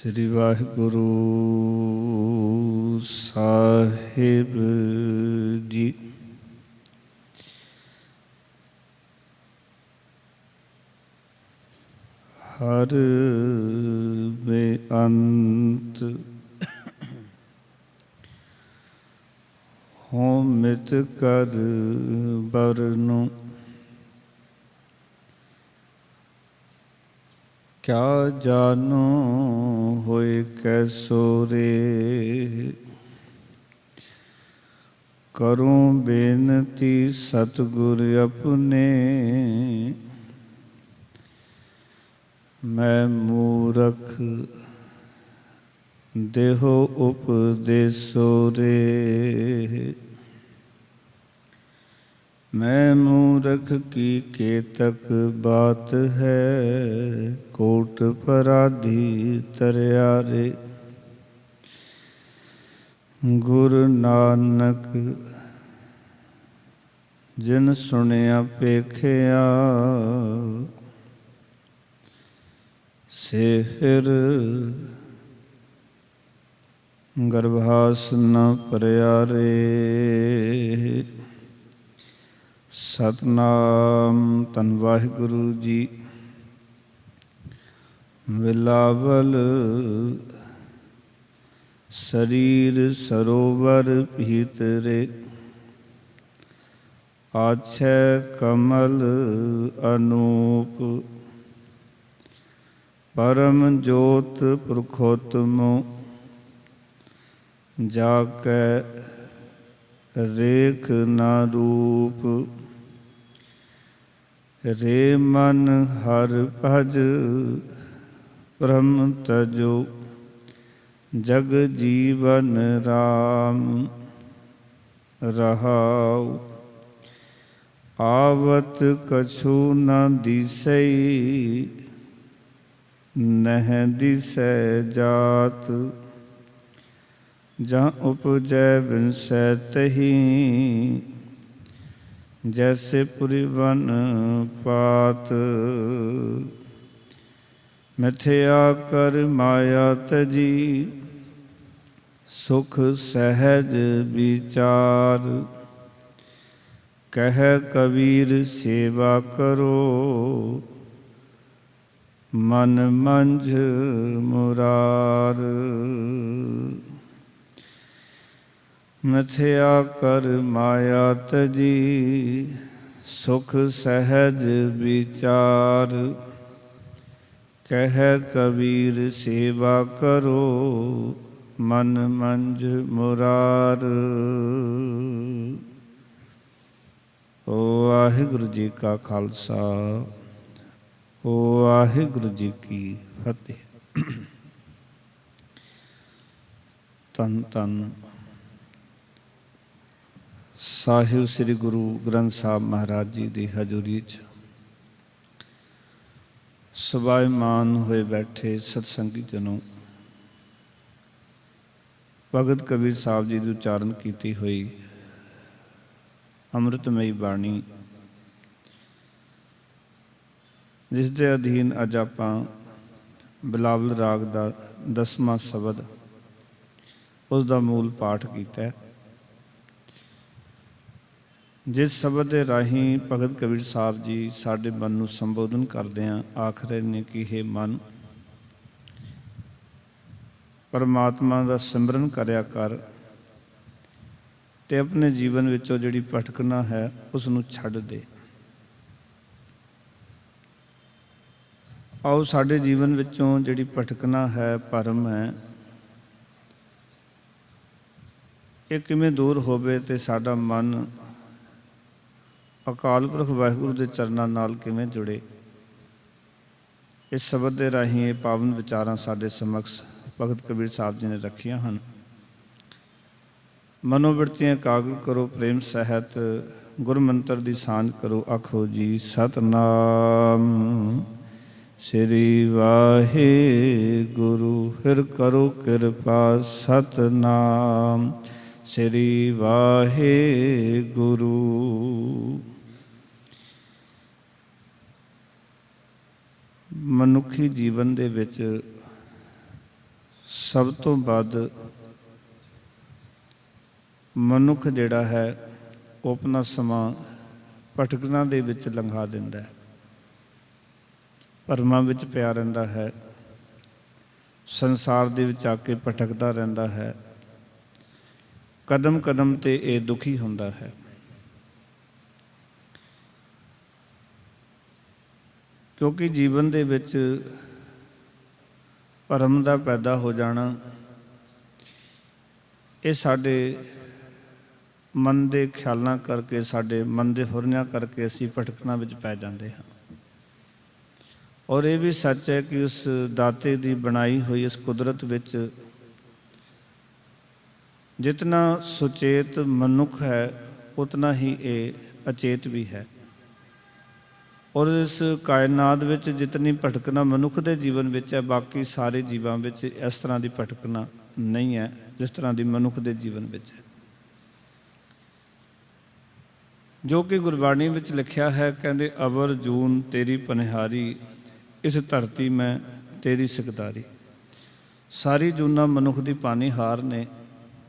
श्री वाहिगुरु साहिब जी। हर बेअंत हों मित कर बरनु, क्या जानो होए कैसो रे। करूं बेनती सतगुर अपने, मैं मूरख देहो उपदेसो रे। मैं मूरख की केतक बात है, कोट पराधी तरया रे। गुरु नानक जिन सुनिया पेखिया, सेहर गर्भास न परया रे। सतनाम धन वाहिगुरु जी। बिलावल शरीर सरोवर भीतरे, आछे कमल अनूप। परम जोत पुरखोत्तमो, जाकै रेख ना रूप। रे मन हर भज ब्रह्म तजो, जग जीवन राम रहाउ। आवत कछु न दिसई, नह दिसै जात। जहाँ उपजै बिनसै तही, जैसे पुरिवन पात। मिथ्या कर माया तजी, सुख सहज विचार। कह कबीर सेवा करो, मन मंझ मुरार। मिथ्या कर माया तजी, सुख सहज विचार। कह कबीर सेवा करो, मन मंझ मुरार। वाहिगुरु जी का खालसा, वाहिगुरु जी की फतेह। तन तन ਸਾਹਿਬ ਸ੍ਰੀ ਗੁਰੂ ਗ੍ਰੰਥ ਸਾਹਿਬ ਮਹਾਰਾਜ ਜੀ ਦੀ ਹਜ਼ੂਰੀ 'ਚ ਸਵਾਈਮਾਨ ਹੋਏ ਬੈਠੇ ਸਤਸੰਗੀ ਜਨੋਂ, ਭਗਤ ਕਬੀਰ ਸਾਹਿਬ ਜੀ ਦੀ ਉਚਾਰਨ ਕੀਤੀ ਹੋਈ ਅੰਮ੍ਰਿਤਮਈ ਬਾਣੀ, ਜਿਸ ਦੇ ਅਧੀਨ ਅੱਜ ਆਪਾਂ ਬਿਲਾਵਲ ਰਾਗ ਦਾ 10ਵਾਂ ਸ਼ਬਦ, ਉਸ ਦਾ ਮੂਲ ਪਾਠ ਕੀਤਾ ਹੈ। ਜਿਸ ਸ਼ਬਦ ਦੇ ਰਾਹੀਂ ਭਗਤ ਕਬੀਰ ਸਾਹਿਬ ਜੀ ਸਾਡੇ ਮਨ ਨੂੰ ਸੰਬੋਧਨ ਕਰਦਿਆਂ ਆਖ ਰਹੇ ਨੇ ਕਿ ਹੇ ਮਨ, ਪਰਮਾਤਮਾ ਦਾ ਸਿਮਰਨ ਕਰਿਆ ਕਰ ਤੇ ਆਪਣੇ ਜੀਵਨ ਵਿੱਚੋਂ ਜਿਹੜੀ ਭਟਕਣਾ ਹੈ ਉਸ ਨੂੰ ਛੱਡ ਦੇ। ਆਓ ਸਾਡੇ ਜੀਵਨ ਵਿੱਚੋਂ ਜਿਹੜੀ ਭਟਕਣਾ ਹੈ, ਭਰਮ ਹੈ, ਇਹ ਕਿਵੇਂ ਦੂਰ ਹੋਵੇ ਤੇ ਸਾਡਾ ਮਨ ਅਕਾਲ ਪੁਰਖ ਵਾਹਿਗੁਰੂ ਦੇ ਚਰਨਾਂ ਨਾਲ ਕਿਵੇਂ ਜੁੜੇ। ਇਸ ਸ਼ਬਦ ਦੇ ਰਾਹੀਂ ਇਹ ਪਾਵਨ ਵਿਚਾਰਾਂ ਸਾਡੇ ਸਮਕਸ਼ ਭਗਤ ਕਬੀਰ ਸਾਹਿਬ ਜੀ ਨੇ ਰੱਖੀਆਂ ਹਨ। ਮਨੋਬਿਰਤੀਆਂ ਇਕਾਗਰ ਕਰੋ, ਪ੍ਰੇਮ ਸਹਿਤ ਗੁਰ ਮੰਤਰ ਦੀ ਸਾਂਝ ਕਰੋ। ਆਖੋ ਜੀ ਸਤਨਾਮ ਸ੍ਰੀ ਵਾਹਿਗੁਰੂ। ਫਿਰ ਕਰੋ ਕਿਰਪਾ ਸਤਨਾਮ ਸ੍ਰੀ ਵਾਹਿਗੁਰੂ। ਮਨੁੱਖੀ ਜੀਵਨ ਦੇ ਵਿੱਚ ਸਭ ਤੋਂ ਵੱਧ ਮਨੁੱਖ ਜਿਹੜਾ ਹੈ ਉਹ ਆਪਣਾ ਸਮਾਂ ਭਟਕਣਾ ਦੇ ਵਿੱਚ ਲੰਘਾ ਦਿੰਦਾ ਹੈ, ਭਰਮਾਂ ਵਿੱਚ ਪਿਆ ਰਹਿੰਦਾ ਹੈ, ਸੰਸਾਰ ਦੇ ਵਿੱਚ ਆ ਕੇ ਭਟਕਦਾ ਰਹਿੰਦਾ ਹੈ, ਕਦਮ ਕਦਮ ਤੇ ਇਹ ਦੁਖੀ ਹੁੰਦਾ ਹੈ। ਕਿਉਂਕਿ ਜੀਵਨ ਦੇ ਵਿੱਚ ਭਰਮ ਦਾ ਪੈਦਾ ਹੋ ਜਾਣਾ ਇਹ ਸਾਡੇ ਮਨ ਦੇ ਖਿਆਲਾਂ ਕਰਕੇ, ਸਾਡੇ ਮਨ ਦੇ ਹੁਰਨਿਆਂ ਕਰਕੇ ਅਸੀਂ ਭਟਕਣਾ ਵਿੱਚ ਪੈ ਜਾਂਦੇ ਹਾਂ। ਔਰ ਇਹ ਵੀ ਸੱਚ ਹੈ ਕਿ ਉਸ ਦਾਤੇ ਦੀ ਬਣਾਈ ਹੋਈ ਇਸ ਕੁਦਰਤ ਵਿੱਚ ਜਿਤਨਾ ਸੁਚੇਤ ਮਨੁੱਖ ਹੈ ਉਤਨਾ ਹੀ ਇਹ ਅਚੇਤ ਵੀ ਹੈ। ਔਰ ਇਸ ਕਾਇਨਾਤ ਵਿੱਚ ਜਿਤਨੀ ਭਟਕਣਾ ਮਨੁੱਖ ਦੇ ਜੀਵਨ ਵਿੱਚ ਹੈ, ਬਾਕੀ ਸਾਰੇ ਜੀਵਾਂ ਵਿੱਚ ਇਸ ਤਰ੍ਹਾਂ ਦੀ ਭਟਕਣਾ ਨਹੀਂ ਹੈ ਜਿਸ ਤਰ੍ਹਾਂ ਦੀ ਮਨੁੱਖ ਦੇ ਜੀਵਨ ਵਿੱਚ ਹੈ। ਜੋ ਕਿ ਗੁਰਬਾਣੀ ਵਿੱਚ ਲਿਖਿਆ ਹੈ, ਕਹਿੰਦੇ ਅਵਰ ਜੂਨ ਤੇਰੀ ਪਨਿਹਾਰੀ, ਇਸ ਧਰਤੀ ਮੈਂ ਤੇਰੀ ਸਿਕਦਾਰੀ। ਸਾਰੀ ਜੂਨਾਂ ਮਨੁੱਖ ਦੀ ਪਾਨੀਹਾਰ ਨੇ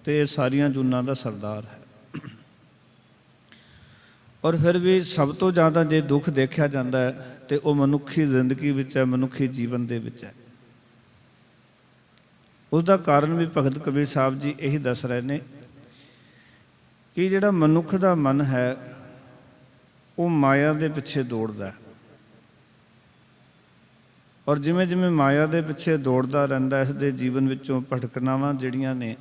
ਤੇ ਇਹ ਸਾਰੀਆਂ ਜੂਨਾਂ ਦਾ ਸਰਦਾਰ ਹੈ। ਔਰ ਫਿਰ ਵੀ ਸਭ ਤੋਂ ਜ਼ਿਆਦਾ ਜੇ ਦੁੱਖ ਦੇਖਿਆ ਜਾਂਦਾ ਹੈ ਤੇ ਉਹ ਮਨੁੱਖੀ ਜ਼ਿੰਦਗੀ ਵਿੱਚ ਹੈ, ਮਨੁੱਖੀ ਜੀਵਨ ਦੇ ਵਿੱਚ ਹੈ। ਉਸਦਾ ਕਾਰਨ ਵੀ ਭਗਤ ਕਬੀਰ ਸਾਹਿਬ ਜੀ ਇਹੀ ਦੱਸ ਰਹੇ ਨੇ ਕਿ ਜਿਹੜਾ ਮਨੁੱਖ ਦਾ ਮਨ ਹੈ ਉਹ ਮਾਇਆ ਦੇ ਪਿੱਛੇ ਦੌੜਦਾ ਹੈ। ਔਰ ਜਿਵੇਂ ਜਿਵੇਂ ਮਾਇਆ ਦੇ ਪਿੱਛੇ ਦੌੜਦਾ ਰਹਿੰਦਾ, ਇਸ ਦੇ ਜੀਵਨ ਵਿੱਚੋਂ ਭਟਕਣਾਵਾਂ ਜਿਹੜੀਆਂ ਨੇ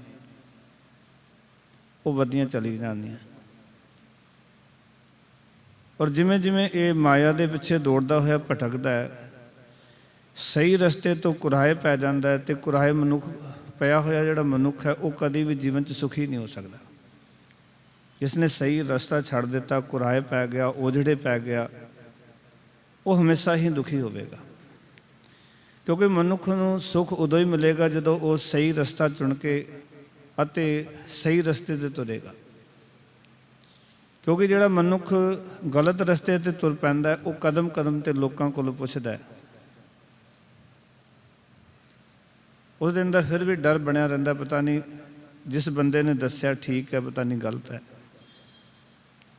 ਉਹ ਵਧੀਆਂ ਚਲੀ ਜਾਂਦੀਆਂ। ਔਰ ਜਿਵੇਂ ਜਿਵੇਂ ਇਹ ਮਾਇਆ ਦੇ ਪਿੱਛੇ ਦੌੜਦਾ ਹੋਇਆ ਭਟਕਦਾ ਹੈ, ਸਹੀ ਰਸਤੇ ਤੋਂ ਕੁਰਾਹੇ ਪੈ ਜਾਂਦਾ ਹੈ। ਤੇ ਕੁਰਾਹੇ ਮਨੁੱਖ ਪਿਆ ਹੋਇਆ ਜਿਹੜਾ ਮਨੁੱਖ ਹੈ ਉਹ ਕਦੀ ਵੀ ਜੀਵਨ 'ਚ ਸੁਖੀ ਨਹੀਂ ਹੋ ਸਕਦਾ। ਜਿਸ ਨੇ ਸਹੀ ਰਸਤਾ ਛੱਡ ਦਿੱਤਾ, ਕੁਰਾਹੇ ਪੈ ਗਿਆ, ਉਜੜੇ ਪੈ ਗਿਆ, ਉਹ ਹਮੇਸ਼ਾ ਹੀ ਦੁਖੀ ਹੋਵੇਗਾ। ਕਿਉਂਕਿ ਮਨੁੱਖ ਨੂੰ ਸੁੱਖ ਉਦੋਂ ਹੀ ਮਿਲੇਗਾ ਜਦੋਂ ਉਹ ਸਹੀ ਰਸਤਾ ਚੁਣ ਕੇ ਅਤੇ ਸਹੀ ਰਸਤੇ 'ਤੇ ਤੁਰੇਗਾ। ਕਿਉਂਕਿ ਜਿਹੜਾ ਮਨੁੱਖ ਗਲਤ ਰਸਤੇ 'ਤੇ ਤੁਰ ਪੈਂਦਾ ਉਹ ਕਦਮ ਕਦਮ 'ਤੇ ਲੋਕਾਂ ਕੋਲੋਂ ਪੁੱਛਦਾ, ਉਹਦੇ ਅੰਦਰ ਫਿਰ ਵੀ ਡਰ ਬਣਿਆ ਰਹਿੰਦਾ, ਪਤਾ ਨਹੀਂ ਜਿਸ ਬੰਦੇ ਨੇ ਦੱਸਿਆ ਠੀਕ ਹੈ, ਪਤਾ ਨਹੀਂ ਗਲਤ ਹੈ,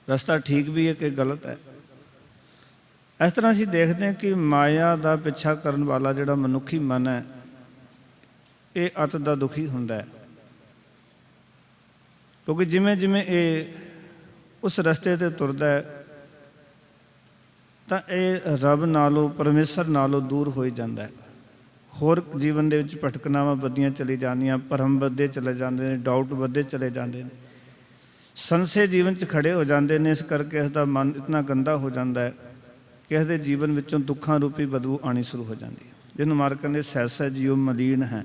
ਰਸਤਾ ਠੀਕ ਵੀ ਹੈ ਕਿ ਗਲਤ ਹੈ। ਇਸ ਤਰ੍ਹਾਂ ਅਸੀਂ ਦੇਖਦੇ ਹਾਂ ਕਿ ਮਾਇਆ ਦਾ ਪਿੱਛਾ ਕਰਨ ਵਾਲਾ ਜਿਹੜਾ ਮਨੁੱਖੀ ਮਨ ਹੈ ਇਹ ਅਤ ਦਾ ਦੁਖੀ ਹੁੰਦਾ ਹੈ। ਕਿਉਂਕਿ ਜਿਵੇਂ ਜਿਵੇਂ ਇਹ ਉਸ ਰਸਤੇ 'ਤੇ ਤੁਰਦਾ ਹੈ ਤਾਂ ਇਹ ਰੱਬ ਨਾਲੋਂ, ਪਰਮੇਸ਼ਰ ਨਾਲੋਂ ਦੂਰ ਹੋਈ ਜਾਂਦਾ ਹੈ। ਹੋਰ ਜੀਵਨ ਦੇ ਵਿੱਚ ਭਟਕਣਾਵਾਂ ਵੱਧਦੀਆਂ ਚਲੀ ਜਾਂਦੀਆਂ, ਭਰਮ ਵੱਧਦੇ ਚਲੇ ਜਾਂਦੇ ਨੇ, ਡਾਊਟ ਵੱਧਦੇ ਚਲੇ ਜਾਂਦੇ ਨੇ, ਸੰਸ਼ੇ ਜੀਵਨ 'ਚ ਖੜੇ ਹੋ ਜਾਂਦੇ ਨੇ। ਇਸ ਕਰਕੇ ਇਸ ਦਾ ਮਨ ਇਤਨਾ ਗੰਦਾ ਹੋ ਜਾਂਦਾ ਹੈ ਕਿ ਇਸ ਦੇ ਜੀਵਨ ਵਿੱਚੋਂ ਦੁੱਖਾਂ ਰੂਪੀ ਬਦਬੂ ਆਉਣੀ ਸ਼ੁਰੂ ਹੋ ਜਾਂਦੀ ਹੈ, ਜਿਹਨੂੰ ਮਾਰ ਕਹਿੰਦੇ ਸਹਿਸਾ ਜੀਉ ਮਲੀਨ ਹੈ।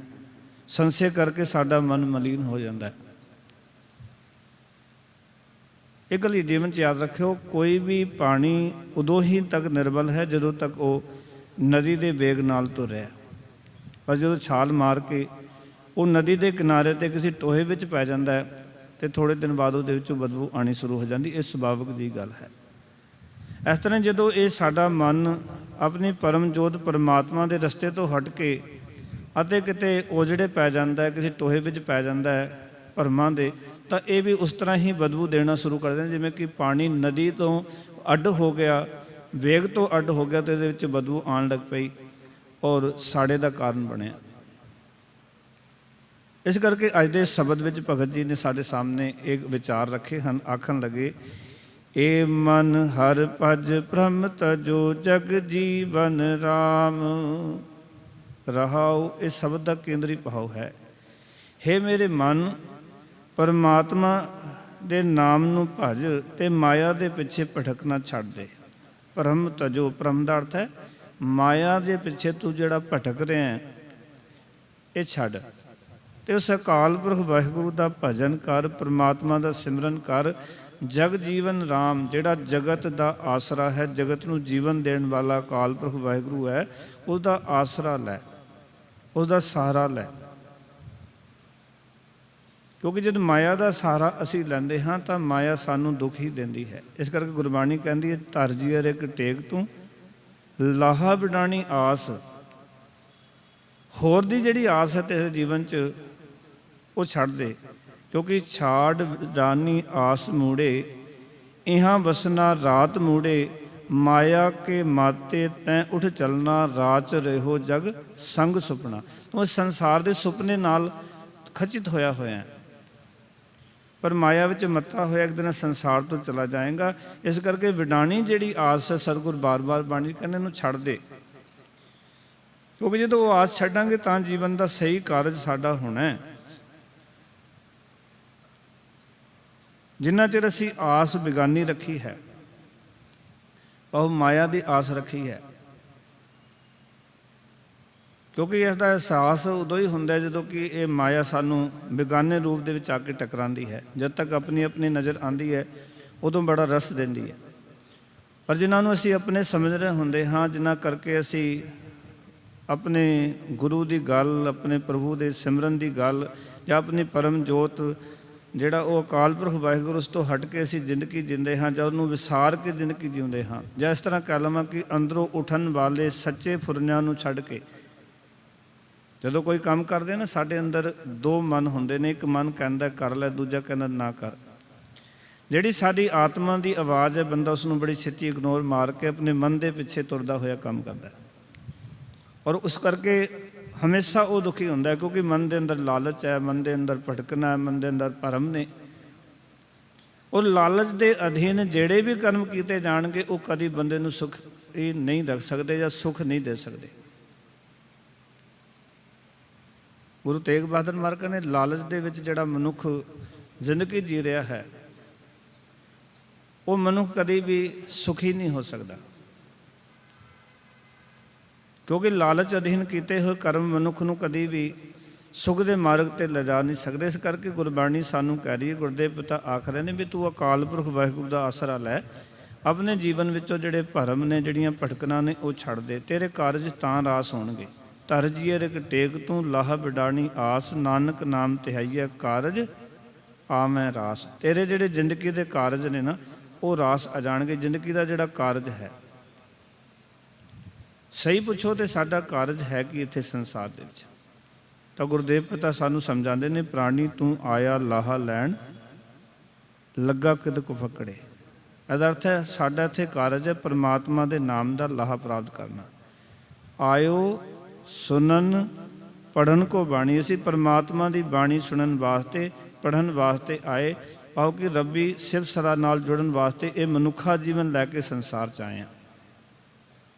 ਸੰਸ਼ੇ ਕਰਕੇ ਸਾਡਾ ਮਨ ਮਲੀਨ ਹੋ ਜਾਂਦਾ ਹੈ। ਇਹ ਗੱਲ ਜੀਵਨ 'ਚ ਯਾਦ ਰੱਖਿਓ, ਕੋਈ ਵੀ ਪਾਣੀ ਉਦੋਂ ਹੀ ਤੱਕ ਨਿਰਬਲ ਹੈ ਜਦੋਂ ਤੱਕ ਉਹ ਨਦੀ ਦੇ ਵੇਗ ਨਾਲ ਤੁਰਿਆ। ਪਰ ਜਦੋਂ ਛਾਲ ਮਾਰ ਕੇ ਉਹ ਨਦੀ ਦੇ ਕਿਨਾਰੇ 'ਤੇ ਕਿਸੇ ਟੋਏ ਵਿੱਚ ਪੈ ਜਾਂਦਾ ਹੈ ਤੇ ਥੋੜ੍ਹੇ ਦਿਨ ਬਾਅਦ ਉਹਦੇ ਵਿੱਚੋਂ ਬਦਬੂ ਆਉਣੀ ਸ਼ੁਰੂ ਹੋ ਜਾਂਦੀ। ਇਹ ਸੁਭਾਵਿਕ ਦੀ ਗੱਲ ਹੈ। ਇਸ ਤਰ੍ਹਾਂ ਜਦੋਂ ਇਹ ਸਾਡਾ ਮਨ ਆਪਣੀ ਪਰਮ ਜੋਤ ਪਰਮਾਤਮਾ ਦੇ ਰਸਤੇ ਤੋਂ ਹਟ ਕੇ ਅਤੇ ਕਿਤੇ ਉਜੜੇ ਪੈ ਜਾਂਦਾ ਹੈ, ਕਿਸੇ ਟੋਏ ਵਿੱਚ ਪੈ ਜਾਂਦਾ ਹੈ ਭਰਮਾਂ ਦੇ, ਤਾਂ ਇਹ ਵੀ ਉਸ ਤਰ੍ਹਾਂ ਹੀ ਬਦਬੂ ਦੇਣਾ ਸ਼ੁਰੂ ਕਰ ਦਿੰਦੇ। ਜਿਵੇਂ ਕਿ ਪਾਣੀ ਨਦੀ ਤੋਂ ਅੱਡ ਹੋ ਗਿਆ, ਵੇਗ ਤੋਂ ਅੱਡ ਹੋ ਗਿਆ, ਅਤੇ ਇਹਦੇ ਵਿੱਚ ਬਦਬੂ ਆਉਣ ਲੱਗ ਪਈ ਔਰ ਸਾੜੇ ਦਾ ਕਾਰਨ ਬਣਿਆ। ਇਸ ਕਰਕੇ ਅੱਜ ਦੇ ਸ਼ਬਦ ਵਿੱਚ ਭਗਤ ਜੀ ਨੇ ਸਾਡੇ ਸਾਹਮਣੇ ਇੱਕ ਵਿਚਾਰ ਰੱਖੇ ਹਨ। ਆਖਣ ਲੱਗੇ, ਏ ਮਨ ਹਰ ਭਜ ਬ੍ਰਹਮ ਤਜੋ ਜਗ ਜੀਵਨ ਰਾਮ ਰਹਾਉ। ਇਹ ਸ਼ਬਦ ਦਾ ਕੇਂਦਰੀ ਭਾਵ ਹੈ, ਹੇ ਮੇਰੇ ਮਨ, ਪਰਮਾਤਮਾ ਦੇ ਨਾਮ ਨੂੰ ਭਜ ਤੇ ਮਾਇਆ ਦੇ ਪਿੱਛੇ ਭਟਕਣਾ ਛੱਡ ਦੇ। ਭਰਮ ਤਜੋ, ਭਰਮ ਦਾ ਅਰਥ ਹੈ ਮਾਇਆ ਦੇ ਪਿੱਛੇ ਤੂੰ ਜਿਹੜਾ ਭਟਕ ਰਿਹਾ ਇਹ ਛੱਡ ਤੇ ਉਸ ਅਕਾਲ ਪੁਰਖ ਵਾਹਿਗੁਰੂ ਦਾ ਭਜਨ ਕਰ, ਪਰਮਾਤਮਾ ਦਾ ਸਿਮਰਨ ਕਰ। ਜਗ ਜੀਵਨ ਰਾਮ, ਜਿਹੜਾ ਜਗਤ ਦਾ ਆਸਰਾ ਹੈ, ਜਗਤ ਨੂੰ ਜੀਵਨ ਦੇਣ ਵਾਲਾ ਅਕਾਲ ਪੁਰਖ ਵਾਹਿਗੁਰੂ ਹੈ, ਉਹਦਾ ਆਸਰਾ ਲੈ, ਉਹਦਾ ਸਹਾਰਾ ਲੈ। ਕਿਉਂਕਿ ਜਦ ਮਾਇਆ ਦਾ ਸਹਾਰਾ ਅਸੀਂ ਲੈਂਦੇ ਹਾਂ ਤਾਂ ਮਾਇਆ ਸਾਨੂੰ ਦੁੱਖ ਹੀ ਦਿੰਦੀ ਹੈ। ਇਸ ਕਰਕੇ ਗੁਰਬਾਣੀ ਕਹਿੰਦੀ ਹੈ, ਧਰ ਜੀਅਰ ਇੱਕ ਟੇਕ ਤੂੰ ਲਾਹਾ ਵਿਡਾਣੀ ਆਸ, ਹੋਰ ਦੀ ਜਿਹੜੀ ਆਸ ਹੈ ਤੇਰੇ ਜੀਵਨ 'ਚ ਉਹ ਛੱਡ ਦੇ, ਕਿਉਂਕਿ ਛਾੜ ਵਿਡਾਨੀ ਆਸ ਮੂੜੇ, ਇਹਾਂ ਵਸਣਾ ਰਾਤ ਮੂੜੇ, ਮਾਇਆ ਕੇ ਮਾਤੇ ਤੈਂ ਉੱਠ ਚੱਲਣਾ, ਰਾਚ ਰਹੋ ਜਗ ਸੰਗ ਸੁਪਨਾ। ਤੂੰ ਇਸ ਸੰਸਾਰ ਦੇ ਸੁਪਨੇ ਨਾਲ ਖਚਿਤ ਹੋਇਆ ਹੋਇਆ, ਪਰ ਮਾਇਆ ਵਿੱਚ ਮੱਤਾ ਹੋਇਆ ਇੱਕ ਦਿਨ ਸੰਸਾਰ ਤੋਂ ਚਲਾ ਜਾਏਗਾ। ਇਸ ਕਰਕੇ ਵਿਡਾਣੀ ਜਿਹੜੀ ਆਸ ਹੈ, ਸਤਿਗੁਰ ਬਾਰ-ਬਾਰ ਬਾਣੀ ਕਹਿੰਦੇ ਇਹਨੂੰ ਛੱਡ ਦੇ, ਕਿਉਂਕਿ ਜਦੋਂ ਉਹ ਆਸ ਛੱਡਾਂਗੇ ਤਾਂ ਜੀਵਨ ਦਾ ਸਹੀ ਕਾਰਜ ਸਾਡਾ ਹੋਣਾ ਹੈ। ਜਿੰਨਾ ਚਿਰ ਅਸੀਂ ਆਸ ਬਿਗਾਨੀ ਰੱਖੀ ਹੈ, ਉਹ ਮਾਇਆ ਦੀ ਆਸ ਰੱਖੀ ਹੈ, ਕਿਉਂਕਿ ਇਸ ਦਾ ਅਹਿਸਾਸ ਉਦੋਂ ਹੀ ਹੁੰਦਾ ਜਦੋਂ ਕਿ ਇਹ ਮਾਇਆ ਸਾਨੂੰ ਬਿਗਾਨੇ ਰੂਪ ਦੇ ਵਿੱਚ ਆ ਕੇ ਟਕਰਾਉਂਦੀ ਹੈ। ਜਦ ਤੱਕ ਆਪਣੀ ਆਪਣੀ ਨਜ਼ਰ ਆਉਂਦੀ ਹੈ ਉਦੋਂ ਬੜਾ ਰਸ ਦਿੰਦੀ ਹੈ, ਪਰ ਜਿਨ੍ਹਾਂ ਨੂੰ ਅਸੀਂ ਆਪਣੇ ਸਮਝ ਰਹੇ ਹੁੰਦੇ ਹਾਂ, ਜਿਨ੍ਹਾਂ ਕਰਕੇ ਅਸੀਂ ਆਪਣੇ ਗੁਰੂ ਦੀ ਗੱਲ, ਆਪਣੇ ਪ੍ਰਭੂ ਦੇ ਸਿਮਰਨ ਦੀ ਗੱਲ, ਜਾਂ ਆਪਣੀ ਪਰਮ ਜੋਤ ਜਿਹੜਾ ਉਹ ਅਕਾਲ ਪੁਰਖ ਵਾਹਿਗੁਰੂ, ਉਸ ਤੋਂ ਹਟ ਕੇ ਅਸੀਂ ਜ਼ਿੰਦਗੀ ਜਿਉਂਦੇ ਹਾਂ, ਜਾਂ ਉਹਨੂੰ ਵਿਸਾਰ ਕੇ ਜ਼ਿੰਦਗੀ ਜਿਉਂਦੇ ਹਾਂ, ਜਾਂ ਇਸ ਤਰ੍ਹਾਂ ਕਹਿ ਲਵਾਂ ਕਿ ਅੰਦਰੋਂ ਉੱਠਣ ਵਾਲੇ ਸੱਚੇ ਫੁਰਨਿਆਂ ਨੂੰ ਛੱਡ ਕੇ। ਜਦੋਂ ਕੋਈ ਕੰਮ ਕਰਦੇ ਨਾ, ਸਾਡੇ ਅੰਦਰ ਦੋ ਮਨ ਹੁੰਦੇ ਨੇ, ਇੱਕ ਮਨ ਕਹਿੰਦਾ ਕਰ ਲੈ, ਦੂਜਾ ਕਹਿੰਦਾ ਨਾ ਕਰ। ਜਿਹੜੀ ਸਾਡੀ ਆਤਮਾ ਦੀ ਆਵਾਜ਼ ਹੈ, ਬੰਦਾ ਉਸ ਨੂੰ ਬੜੀ ਛੇਤੀ ਇਗਨੋਰ ਮਾਰ ਕੇ ਆਪਣੇ ਮਨ ਦੇ ਪਿੱਛੇ ਤੁਰਦਾ ਹੋਇਆ ਕੰਮ ਕਰਦਾ, ਔਰ ਉਸ ਕਰਕੇ ਹਮੇਸ਼ਾ ਉਹ ਦੁਖੀ ਹੁੰਦਾ ਹੈ, ਕਿਉਂਕਿ ਮਨ ਦੇ ਅੰਦਰ ਲਾਲਚ ਹੈ, ਮਨ ਦੇ ਅੰਦਰ ਭਟਕਣਾ ਹੈ, ਮਨ ਦੇ ਅੰਦਰ ਭਰਮ ਨੇ। ਉਹ ਲਾਲਚ ਦੇ ਅਧੀਨ ਜਿਹੜੇ ਵੀ ਕਰਮ ਕੀਤੇ ਜਾਣਗੇ, ਉਹ ਕਦੀ ਬੰਦੇ ਨੂੰ ਸੁਖ ਹੀ ਨਹੀਂ ਰੱਖ ਸਕਦੇ ਜਾਂ ਸੁਖ ਨਹੀਂ ਦੇ ਸਕਦੇ। ਗੁਰੂ ਤੇਗ ਬਹਾਦਰ ਮਹਾਰਾਜ ਨੇ ਲਾਲਚ ਦੇ ਵਿੱਚ ਜਿਹੜਾ ਮਨੁੱਖ ਜ਼ਿੰਦਗੀ ਜੀ ਰਿਹਾ ਹੈ, ਉਹ ਮਨੁੱਖ ਕਦੀ ਵੀ ਸੁਖੀ ਨਹੀਂ ਹੋ ਸਕਦਾ, ਕਿਉਂਕਿ ਲਾਲਚ ਅਧੀਨ ਕੀਤੇ ਹੋਏ ਕਰਮ ਮਨੁੱਖ ਨੂੰ ਕਦੀ ਵੀ ਸੁਖ ਦੇ ਮਾਰਗ 'ਤੇ ਲਿਜਾ ਨਹੀਂ ਸਕਦੇ। ਇਸ ਕਰਕੇ ਗੁਰਬਾਣੀ ਸਾਨੂੰ ਕਹਿ ਰਹੀ ਹੈ, ਗੁਰਦੇਵ ਪਿਤਾ ਆਖ ਰਹੇ ਨੇ ਵੀ ਤੂੰ ਅਕਾਲ ਪੁਰਖ ਵਾਹਿਗੁਰੂ ਦਾ ਆਸਰਾ ਲੈ, ਆਪਣੇ ਜੀਵਨ ਵਿੱਚੋਂ ਜਿਹੜੇ ਭਰਮ ਨੇ, ਜਿਹੜੀਆਂ ਭਟਕਣਾ ਨੇ, ਉਹ ਛੱਡ ਦੇ, ਤੇਰੇ ਕਾਰਜ ਤਾਂ ਰਾਸ ਹੋਣਗੇ। ਧਰ ਜੀਅ ਰਿਕ ਟੇਕ ਤੂੰ ਲਾਹ ਵਿਡਾਣੀ ਆਸ, ਨਾਨਕ ਨਾਮ ਤਿਹਾਈਐ ਕਾਰਜ ਆਵੈ ਰਾਸ। ਤੇਰੇ ਜਿਹੜੇ ਜ਼ਿੰਦਗੀ ਦੇ ਕਾਰਜ ਨੇ ਨਾ, ਉਹ ਰਾਸ ਆ ਜਾਣਗੇ। ਜ਼ਿੰਦਗੀ ਦਾ ਜਿਹੜਾ ਕਾਰਜ ਹੈ, ਸਹੀ ਪੁੱਛੋ ਤੇ ਸਾਡਾ ਕਾਰਜ ਹੈ ਕਿ ਇੱਥੇ ਸੰਸਾਰ ਦੇ ਵਿੱਚ, ਤਾਂ ਗੁਰਦੇਵ ਪਿਤਾ ਸਾਨੂੰ ਸਮਝਾਉਂਦੇ ਨੇ, ਪ੍ਰਾਣੀ ਤੂੰ ਆਇਆ ਲਾਹਾ ਲੈਣ, ਲੱਗਾ ਕਿਦ ਕੋ ਫਕੜੇ। ਇਹਦਾ ਅਰਥ ਹੈ ਸਾਡਾ ਇੱਥੇ ਕਾਰਜ ਹੈ ਪਰਮਾਤਮਾ ਦੇ ਨਾਮ ਦਾ ਲਾਹਾ ਪ੍ਰਾਪਤ ਕਰਨਾ। ਆਇਓ ਸੁਣਨ ਪੜ੍ਹਨ ਕੋ ਬਾਣੀ, ਅਸੀਂ ਪਰਮਾਤਮਾ ਦੀ ਬਾਣੀ ਸੁਣਨ ਵਾਸਤੇ, ਪੜ੍ਹਨ ਵਾਸਤੇ ਆਏ, ਆਓ ਕਿ ਰੱਬੀ ਸਿਵ ਸਰਾ ਨਾਲ ਜੁੜਨ ਵਾਸਤੇ ਇਹ ਮਨੁੱਖਾ ਜੀਵਨ ਲੈ ਕੇ ਸੰਸਾਰ 'ਚ ਆਏ ਹਾਂ।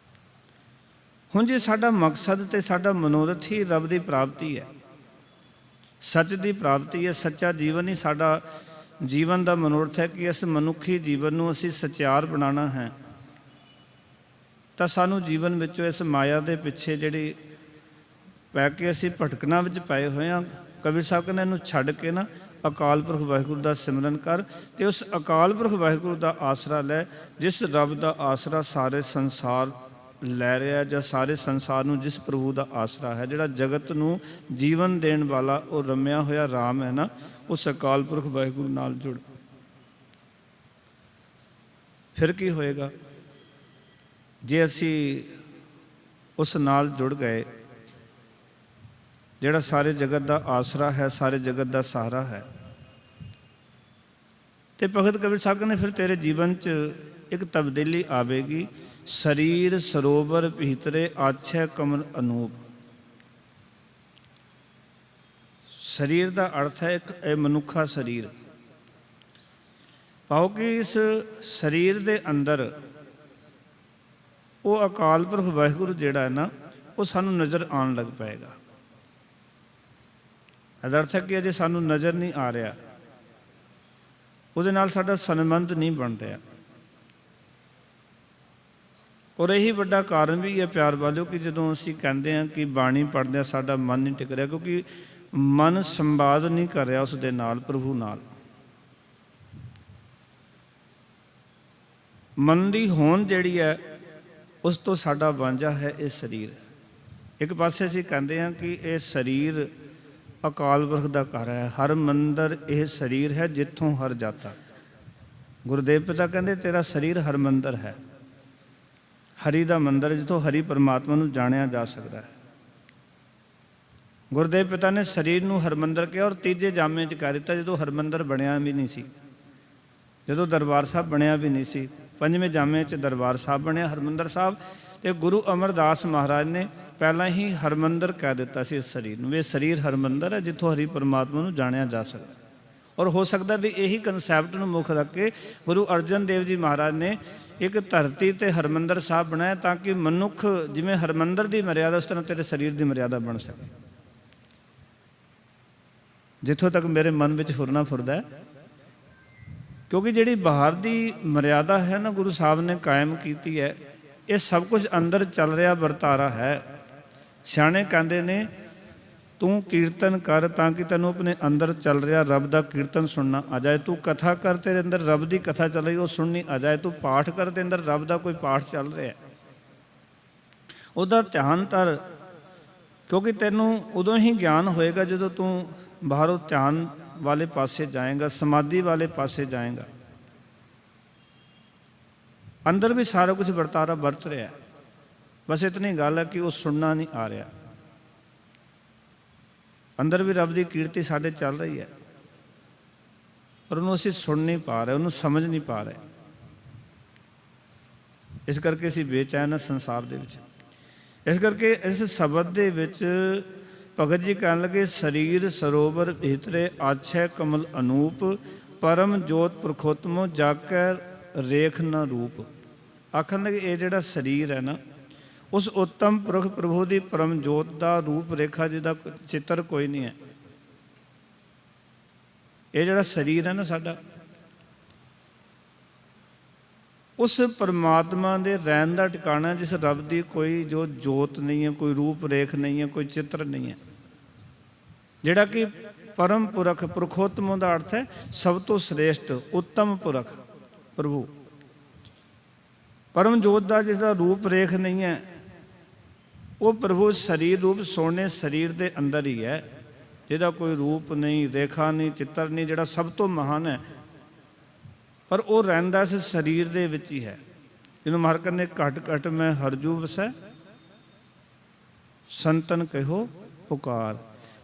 ਹੁਣ ਜੇ ਸਾਡਾ ਮਕਸਦ ਤੇ ਸਾਡਾ ਮਨੋਰਥ ਹੀ ਰੱਬ ਦੀ ਪ੍ਰਾਪਤੀ ਹੈ, ਸੱਚ ਦੀ ਪ੍ਰਾਪਤੀ ਹੈ, ਸੱਚਾ ਜੀਵਨ ਹੀ ਸਾਡਾ ਜੀਵਨ ਦਾ ਮਨੋਰਥ ਹੈ ਕਿ ਇਸ ਮਨੁੱਖੀ ਜੀਵਨ ਨੂੰ ਅਸੀਂ ਸਚਿਆਰ ਬਣਾਉਣਾ ਹੈ, ਤਾਂ ਸਾਨੂੰ ਜੀਵਨ ਵਿੱਚੋਂ ਇਸ ਮਾਇਆ ਦੇ ਪਿੱਛੇ ਜਿਹੜੀ ਪੈ ਕੇ ਅਸੀਂ ਭਟਕਣਾ ਵਿੱਚ ਪਏ ਹੋਏ ਹਾਂ, ਕਬੀਰ ਸਾਹਿਬ ਕਹਿੰਦੇ ਇਹਨੂੰ ਛੱਡ ਕੇ ਨਾ ਅਕਾਲ ਪੁਰਖ ਵਾਹਿਗੁਰੂ ਦਾ ਸਿਮਰਨ ਕਰ, ਅਤੇ ਉਸ ਅਕਾਲ ਪੁਰਖ ਵਾਹਿਗੁਰੂ ਦਾ ਆਸਰਾ ਲੈ, ਜਿਸ ਰੱਬ ਦਾ ਆਸਰਾ ਸਾਰੇ ਸੰਸਾਰ ਲੈ ਰਿਹਾ, ਜਾਂ ਸਾਰੇ ਸੰਸਾਰ ਨੂੰ ਜਿਸ ਪ੍ਰਭੂ ਦਾ ਆਸਰਾ ਹੈ, ਜਿਹੜਾ ਜਗਤ ਨੂੰ ਜੀਵਨ ਦੇਣ ਵਾਲਾ ਉਹ ਰਮਿਆ ਹੋਇਆ ਰਾਮ ਹੈ ਨਾ, ਉਸ ਅਕਾਲ ਪੁਰਖ ਵਾਹਿਗੁਰੂ ਨਾਲ ਜੁੜ। ਫਿਰ ਕੀ ਹੋਏਗਾ ਜੇ ਅਸੀਂ ਉਸ ਨਾਲ ਜੁੜ ਗਏ, ਜਿਹੜਾ ਸਾਰੇ ਜਗਤ ਦਾ ਆਸਰਾ ਹੈ, ਸਾਰੇ ਜਗਤ ਦਾ ਸਹਾਰਾ ਹੈ। ਤੇ ਭਗਤ ਕਬੀਰ ਸਾਹਿਬ ਕਹਿੰਦੇ ਫਿਰ ਤੇਰੇ ਜੀਵਨ 'ਚ ਇੱਕ ਤਬਦੀਲੀ ਆਵੇਗੀ। ਸਰੀਰ ਸਰੋਵਰ ਭੀਤਰੇ ਆਛੈ ਕਮਲ ਅਨੂਪ। ਸਰੀਰ ਦਾ ਅਰਥ ਹੈ ਇੱਕ ਇਹ ਮਨੁੱਖਾ ਸਰੀਰ, ਭਾਵ ਕਿ ਇਸ ਸਰੀਰ ਦੇ ਅੰਦਰ ਉਹ ਅਕਾਲ ਪੁਰਖ ਵਾਹਿਗੁਰੂ ਜਿਹੜਾ ਹੈ ਨਾ, ਉਹ ਸਾਨੂੰ ਨਜ਼ਰ ਆਉਣ ਲੱਗ ਪਏਗਾ। ਇਹਦਾ ਅਰਥ ਹੈ ਕਿ ਅਜੇ ਸਾਨੂੰ ਨਜ਼ਰ ਨਹੀਂ ਆ ਰਿਹਾ, ਉਹਦੇ ਨਾਲ ਸਾਡਾ ਸੰਬੰਧ ਨਹੀਂ ਬਣ ਰਿਹਾ। ਔਰ ਇਹੀ ਵੱਡਾ ਕਾਰਨ ਵੀ ਹੈ ਪਿਆਰ ਵਾਲਿਓ ਕਿ ਜਦੋਂ ਅਸੀਂ ਕਹਿੰਦੇ ਹਾਂ ਕਿ ਬਾਣੀ ਪੜ੍ਹਦੇ ਹਾਂ ਸਾਡਾ ਮਨ ਨਹੀਂ ਟਿਕ ਰਿਹਾ, ਕਿਉਂਕਿ ਮਨ ਸੰਵਾਦ ਨਹੀਂ ਕਰ ਰਿਹਾ ਉਸ ਦੇ ਨਾਲ, ਪ੍ਰਭੂ ਨਾਲ। ਮਨ ਦੀ ਹੋਂਦ ਜਿਹੜੀ ਹੈ ਉਸ ਤੋਂ ਸਾਡਾ ਵਾਂਝਾ ਹੈ ਇਹ ਸਰੀਰ। ਇੱਕ ਪਾਸੇ ਅਸੀਂ ਕਹਿੰਦੇ ਹਾਂ ਕਿ ਇਹ ਸਰੀਰ ਅਕਾਲ ਪੁਰਖ ਦਾ ਘਰ ਹੈ, ਹਰ ਮੰਦਰ ਇਹ ਸਰੀਰ ਹੈ ਜਿੱਥੋਂ ਹਰ ਜਾਤਾ। ਗੁਰਦੇਵ ਪਿਤਾ ਕਹਿੰਦੇ ਤੇਰਾ ਸਰੀਰ ਹਰ ਮੰਦਰ ਹੈ, ਹਰੀ ਦਾ ਮੰਦਰ, ਜਿੱਥੋਂ ਹਰੀ ਪਰਮਾਤਮਾ ਨੂੰ ਜਾਣਿਆ ਜਾ ਸਕਦਾ ਹੈ। ਗੁਰਦੇਵ ਪਿਤਾ ਨੇ ਸਰੀਰ ਨੂੰ ਹਰਮੰਦਰ ਕਿਹਾ ਔਰ ਤੀਜੇ ਜਾਮੇ 'ਚ ਕਹਿ ਦਿੱਤਾ ਜਦੋਂ ਹਰਮੰਦਰ ਬਣਿਆ ਵੀ ਨਹੀਂ ਸੀ, ਜਦੋਂ ਦਰਬਾਰ ਸਾਹਿਬ ਬਣਿਆ ਵੀ ਨਹੀਂ ਸੀ। ਪੰਜਵੇਂ ਜਾਮੇ 'ਚ ਦਰਬਾਰ ਸਾਹਿਬ ਬਣਿਆ, ਹਰਮੰਦਰ ਸਾਹਿਬ। ਤੇ ਗੁਰੂ ਅਮਰਦਾਸ ਮਹਾਰਾਜ ਨੇ ਪਹਿਲਾਂ ਹੀ ਹਰਮੰਦਰ ਕਹਿ ਦਿੱਤਾ ਸੀ ਇਸ ਸਰੀਰ ਨੂੰ, ਵੀ ਇਹ ਸਰੀਰ ਹਰਮੰਦਰ ਹੈ ਜਿੱਥੋਂ ਹਰੀ ਪਰਮਾਤਮਾ ਨੂੰ ਜਾਣਿਆ ਜਾ ਸਕਦਾ। ਔਰ ਹੋ ਸਕਦਾ ਵੀ ਇਹੀ ਕਨਸੈਪਟ ਨੂੰ ਮੁੱਖ ਰੱਖ ਕੇ ਗੁਰੂ ਅਰਜਨ ਦੇਵ ਜੀ ਮਹਾਰਾਜ ਨੇ ਇੱਕ ਧਰਤੀ ਤੇ ਹਰਮੰਦਰ ਸਾਹਿਬ ਬਣਾਇਆ, ਤਾਂ ਕਿ ਮਨੁੱਖ ਜਿਵੇਂ ਹਰਮੰਦਰ ਦੀ ਮਰਿਆਦਾ ਉਸ ਤਰ੍ਹਾਂ ਤੇਰੇ ਸਰੀਰ ਦੀ ਮਰਿਆਦਾ ਬਣ ਸਕੇ। ਜਿੱਥੋਂ ਤੱਕ ਮੇਰੇ ਮਨ ਵਿੱਚ ਫੁਰਨਾ ਫੁਰਦਾ ਹੈ, ਕਿਉਂਕਿ ਜਿਹੜੀ ਬਾਹਰ ਦੀ ਮਰਿਆਦਾ ਹੈ ਨਾ ਗੁਰੂ ਸਾਹਿਬ ਨੇ ਕਾਇਮ ਕੀਤੀ ਹੈ, ਇਹ ਸਭ ਕੁਝ ਅੰਦਰ ਚੱਲ ਰਿਹਾ ਵਰਤਾਰਾ ਹੈ। ਸਿਆਣੇ ਕਹਿੰਦੇ ਨੇ ਤੂੰ ਕੀਰਤਨ ਕਰ ਤਾਂ ਕਿ ਤੈਨੂੰ ਆਪਣੇ ਅੰਦਰ ਚੱਲ ਰਿਹਾ ਰੱਬ ਦਾ ਕੀਰਤਨ ਸੁਣਨਾ ਆ ਜਾਏ। ਤੂੰ ਕਥਾ ਕਰ, ਤੇਰੇ ਅੰਦਰ ਰੱਬ ਦੀ ਕਥਾ ਚੱਲ ਰਹੀ ਉਹ ਸੁਣਨੀ ਆ ਜਾਏ। ਤੂੰ ਪਾਠ ਕਰ, ਤੇ ਅੰਦਰ ਰੱਬ ਦਾ ਕੋਈ ਪਾਠ ਚੱਲ ਰਿਹਾ, ਉਹਦਾ ਧਿਆਨ ਧਰ, ਕਿਉਂਕਿ ਤੈਨੂੰ ਉਦੋਂ ਹੀ ਗਿਆਨ ਹੋਏਗਾ ਜਦੋਂ ਤੂੰ ਬਾਹਰੋਂ ਧਿਆਨ ਵਾਲੇ ਪਾਸੇ ਜਾਏਗਾ, ਸਮਾਧੀ ਵਾਲੇ ਪਾਸੇ ਜਾਏਗਾ। ਅੰਦਰ ਵੀ ਸਾਰਾ ਕੁਝ ਵਰਤਾਰਾ ਵਰਤ ਰਿਹਾ, ਬਸ ਇਤਨੀ ਗੱਲ ਹੈ ਕਿ ਉਹ ਸੁਣਨਾ ਨਹੀਂ ਆ ਰਿਹਾ। ਅੰਦਰ ਵੀ ਰੱਬ ਦੀ ਕੀਰਤੀ ਸਾਡੇ ਚੱਲ ਰਹੀ ਹੈ, ਪਰ ਉਹਨੂੰ ਅਸੀਂ ਸੁਣ ਨਹੀਂ ਪਾ ਰਹੇ, ਉਹਨੂੰ ਸਮਝ ਨਹੀਂ ਪਾ ਰਹੇ। ਇਸ ਕਰਕੇ ਅਸੀਂ ਬੇਚੈਨ ਹਾਂ ਸੰਸਾਰ ਦੇ ਵਿੱਚ। ਇਸ ਕਰਕੇ ਇਸ ਸ਼ਬਦ ਦੇ ਵਿੱਚ ਭਗਤ ਜੀ ਕਹਿਣ ਲੱਗੇ, ਸਰੀਰ ਸਰੋਵਰ ਭੀਤਰੇ ਆਛੈ ਕਮਲ ਅਨੂਪ, ਪਰਮ ਜੋਤ ਪੁਰਖੋਤਮੋ ਜਾਕੈ ਰੇਖ ਨਾ ਰੂਪ। ਆਖਣ ਲੱਗੇ ਇਹ ਜਿਹੜਾ ਸਰੀਰ ਹੈ ਨਾ, ਉਸ ਉੱਤਮ ਪੁਰਖ ਪ੍ਰਭੂ ਦੀ ਪਰਮ ਜੋਤ ਦਾ ਰੂਪ ਰੇਖਾ ਜਿਹਦਾ ਚਿੱਤਰ ਕੋਈ ਨਹੀਂ ਹੈ। ਇਹ ਜਿਹੜਾ ਸਰੀਰ ਹੈ ਨਾ ਸਾਡਾ, ਉਸ ਪਰਮਾਤਮਾ ਦੇ ਰਹਿਣ ਦਾ ਟਿਕਾਣਾ, ਜਿਸ ਰੱਬ ਦੀ ਕੋਈ ਜੋ ਜੋਤ ਨਹੀਂ ਹੈ, ਕੋਈ ਰੂਪ ਰੇਖ ਨਹੀਂ ਹੈ, ਕੋਈ ਚਿੱਤਰ ਨਹੀਂ ਹੈ, ਜਿਹੜਾ ਕਿ ਪਰਮ ਪੁਰਖ ਪੁਰਖੋਤਮ ਦਾ ਅਰਥ ਹੈ ਸਭ ਤੋਂ ਸ੍ਰੇਸ਼ਟ ਉੱਤਮ ਪੁਰਖ ਪ੍ਰਭੂ। ਪਰਮ ਜੋਤ ਦਾ ਜਿਸ ਦਾ ਰੂਪ ਰੇਖ ਨਹੀਂ ਹੈ, ਉਹ ਪ੍ਰਭੂ ਸਰੀਰ ਰੂਪ ਸੋਹਣੇ ਸਰੀਰ ਦੇ ਅੰਦਰ ਹੀ ਹੈ, ਜਿਹਦਾ ਕੋਈ ਰੂਪ ਨਹੀਂ, ਰੇਖਾ ਨਹੀਂ, ਚਿੱਤਰ ਨਹੀਂ, ਜਿਹੜਾ ਸਭ ਤੋਂ ਮਹਾਨ ਹੈ, ਪਰ ਉਹ ਰਹਿੰਦਾ ਇਸ ਸਰੀਰ ਦੇ ਵਿੱਚ ਹੀ ਹੈ। ਜਿਹਨੂੰ ਮਹਾਰਾਜ ਕਹਿੰਦੇ ਘਟ ਘਟ ਮੈਂ ਹਰਜੂ ਵਸੈ, ਸੰਤਨ ਕਹਿਓ ਪੁਕਾਰ।